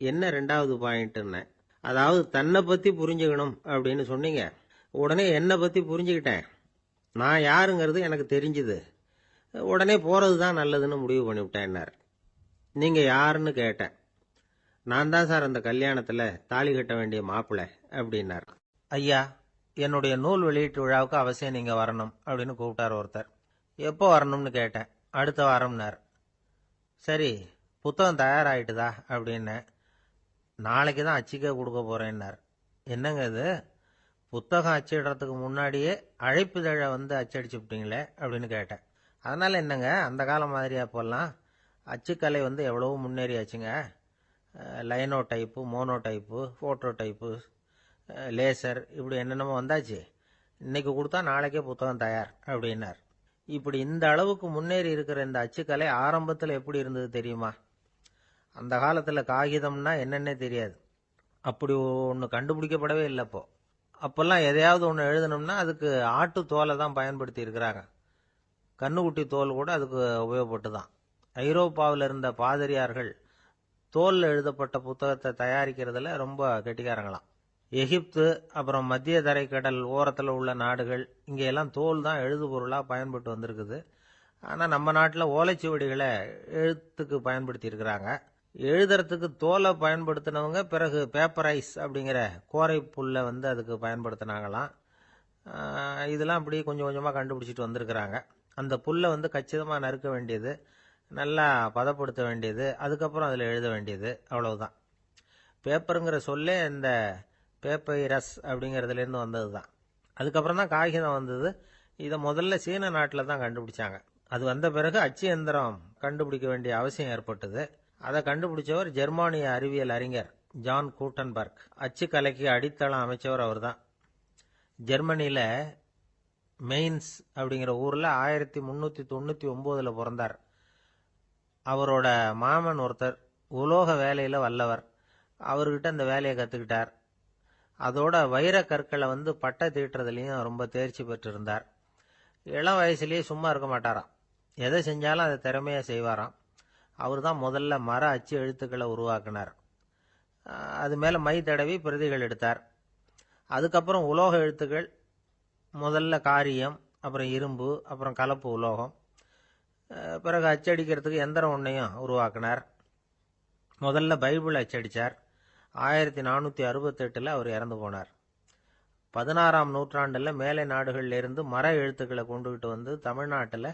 என்ன 2வது பாயிண்ட்னு? அதாவது தன்னை பத்தி புரிஞ்சுக்கணும் அப்படின்னு சொன்னீங்க. உடனே என்னை பத்தி புரிஞ்சுக்கிட்டேன், நான் யாருங்கிறது எனக்கு தெரிஞ்சுது, உடனே போறது தான் நல்லதுன்னு முடிவு பண்ணிவிட்டேன்னார். நீங்க யாருன்னு கேட்டேன். நான் தான் சார் அந்த கல்யாணத்துல தாலி கட்ட வேண்டிய மாப்பிள்ளை அப்படின்னார். ஐயா, என்னுடைய நூல் வெளியீட்டு விழாவுக்கு அவசியம் நீங்க வரணும் அப்படின்னு கூப்பிட்டார் ஒருத்தர். எப்போ வரணும்னு கேட்டேன். அடுத்த வாரம்னார். சரி, புத்தகம் தயாராகிட்டுதா அப்படின்னு. நாளைக்கு தான் அச்சிக்க கொடுக்க போறேன்னார். என்னங்க இது, புத்தகம் அச்சிடுறதுக்கு முன்னாடியே அழைப்புதழை அச்சடிச்சு விட்டீங்களே அப்படின்னு கேட்டேன். அதனால என்னங்க, அந்த காலம் மாதிரியா போலாம், அச்சுக்கலை எவ்வளவோ முன்னேறியாச்சுங்க. Linotype, monotype, phototype, laser, இப்படி என்னென்னமோ வந்தாச்சு. இன்னைக்கு கொடுத்தா நாளைக்கே புத்தகம் தயார் அப்படின்னார். இப்படி இந்த அளவுக்கு முன்னேறி இருக்கிற இந்த அச்சுக்கலை ஆரம்பத்தில் எப்படி இருந்தது தெரியுமா? அந்த காலத்தில் காகிதம்னா என்னன்னே தெரியாது. அப்படி ஒன்று கண்டுபிடிக்கப்படவே இல்லை. அப்போல்லாம் எதையாவது ஒன்று எழுதணும்னா அதுக்கு ஆட்டு தோலை தான் பயன்படுத்தி இருக்கிறாங்க. கண்ணுக்குட்டி தோல் கூட அதுக்கு உபயோகப்பட்டு தான். ஐரோப்பாவில் இருந்த பாதிரியார்கள் தோல்ல எழுதப்பட்ட புத்தகத்தை தயாரிக்கிறதுல ரொம்ப கெட்டிக்காரங்களாம். எகிப்து, அப்புறம் மத்திய தரைக்கடல் ஓரத்தில் உள்ள நாடுகள், இங்கெல்லாம் தோல் தான் எழுது பொருளாக பயன்பட்டு வந்திருக்குது. ஆனால் நம்ம நாட்டில் ஓலைச்சுவடிகளை எழுத்துக்கு பயன்படுத்தி இருக்கிறாங்க. எழுதுறதுக்கு தோலை பயன்படுத்தினவங்க பிறகு பேப்பரைஸ் அப்படிங்கிற கோரை புல்லை அதுக்கு பயன்படுத்தினாங்களாம். இதெல்லாம் அப்படி கொஞ்சம் கொஞ்சமாக கண்டுபிடிச்சிட்டு வந்திருக்கிறாங்க. அந்த புல்லை கச்சிதமாக நறுக்க வேண்டியது, நல்லா பதப்படுத்த வேண்டியது, அதுக்கப்புறம் அதில் எழுத வேண்டியது, அவ்வளவுதான். பேப்பருங்கிற சொல்லே இந்த பேப்பைரஸ் அப்படிங்கிறதுலேருந்து வந்தது தான். அதுக்கப்புறம் தான் காகிதம் வந்தது. இதை முதல்ல சீன நாட்டில் தான் கண்டுபிடிச்சாங்க. அது வந்த பிறகு அச்சு எந்திரம் கண்டுபிடிக்க வேண்டிய அவசியம் ஏற்பட்டது. அதை கண்டுபிடிச்சவர் ஜெர்மானிய அறிவியல் அறிஞர் ஜான் கூட்டன்பர்க். அச்சு கலைக்கு அடித்தளம் அமைச்சவர் அவர் தான். ஜெர்மனியில் மெயின்ஸ் அப்படிங்கிற ஊரில் 1399 பிறந்தார். அவரோட மாமன் ஒருத்தர் உலோக வேலையில் வல்லவர். அவர்கிட்ட அந்த வேலையை கற்றுக்கிட்டார். அதோட வைர கற்களை பட்டை தீட்டுறதுலையும் ரொம்ப தேர்ச்சி பெற்றிருந்தார். இளம் வயசுலேயே சும்மா இருக்க மாட்டாராம். எதை செஞ்சாலும் அதை திறமையாக செய்வாராம். அவர் தான் முதல்ல மர அச்சு எழுத்துக்களை உருவாக்கினார். அது மேலே மை தடவி பிரதிகள் எடுத்தார். அதுக்கப்புறம் உலோக எழுத்துக்கள், முதல்ல காரியம், அப்புறம் இரும்பு, அப்புறம் கலப்பு உலோகம், பிறகு அச்சடிக்கிறதுக்கு எந்திரம் ஒன்றையும் உருவாக்கினார். முதல்ல பைபிள் அச்சடித்தார். 1468 அவர் இறந்து போனார். 16ஆம் நூற்றாண்டில் மேலை நாடுகளில் இருந்து மர எழுத்துக்களை கொண்டுகிட்டு தமிழ்நாட்டில்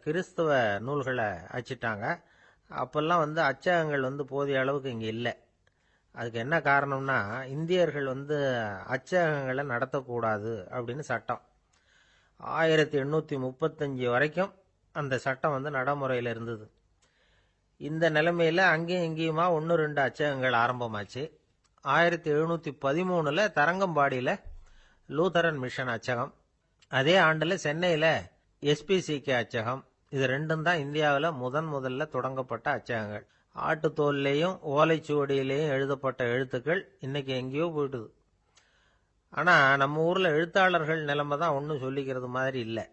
கிறிஸ்தவ நூல்களை அச்சிட்டாங்க. அப்பெல்லாம் அச்சகங்கள் போதிய அளவுக்கு இங்கே இல்லை. அதுக்கு என்ன காரணம்னா, இந்தியர்கள் அச்சகங்களை நடத்தக்கூடாது அப்படின்னு சட்டம். 1835 வரைக்கும் அந்த சட்டம் நடைமுறையில் இருந்தது. இந்த நிலைமையில அங்கேயும் இங்கேயுமா 1-2 அச்சகங்கள் ஆரம்பமாச்சு. 1713 தரங்கம்பாடியில் லூதரன் மிஷன் அச்சகம், அதே ஆண்டுல சென்னையில SPCK அச்சகம், இது ரெண்டும் தான் இந்தியாவில் முதல்ல தொடங்கப்பட்ட அச்சகங்கள். ஆட்டுத்தோல்லையும் ஓலைச்சுவடியிலையும் எழுதப்பட்ட எழுத்துக்கள் இன்னைக்கு எங்கேயோ போயிட்டுது. ஆனா நம்ம ஊர்ல எழுத்தாளர்கள் நிலைமை தான் ஒன்றும் சொல்லிக்கிறது மாதிரி இல்லை.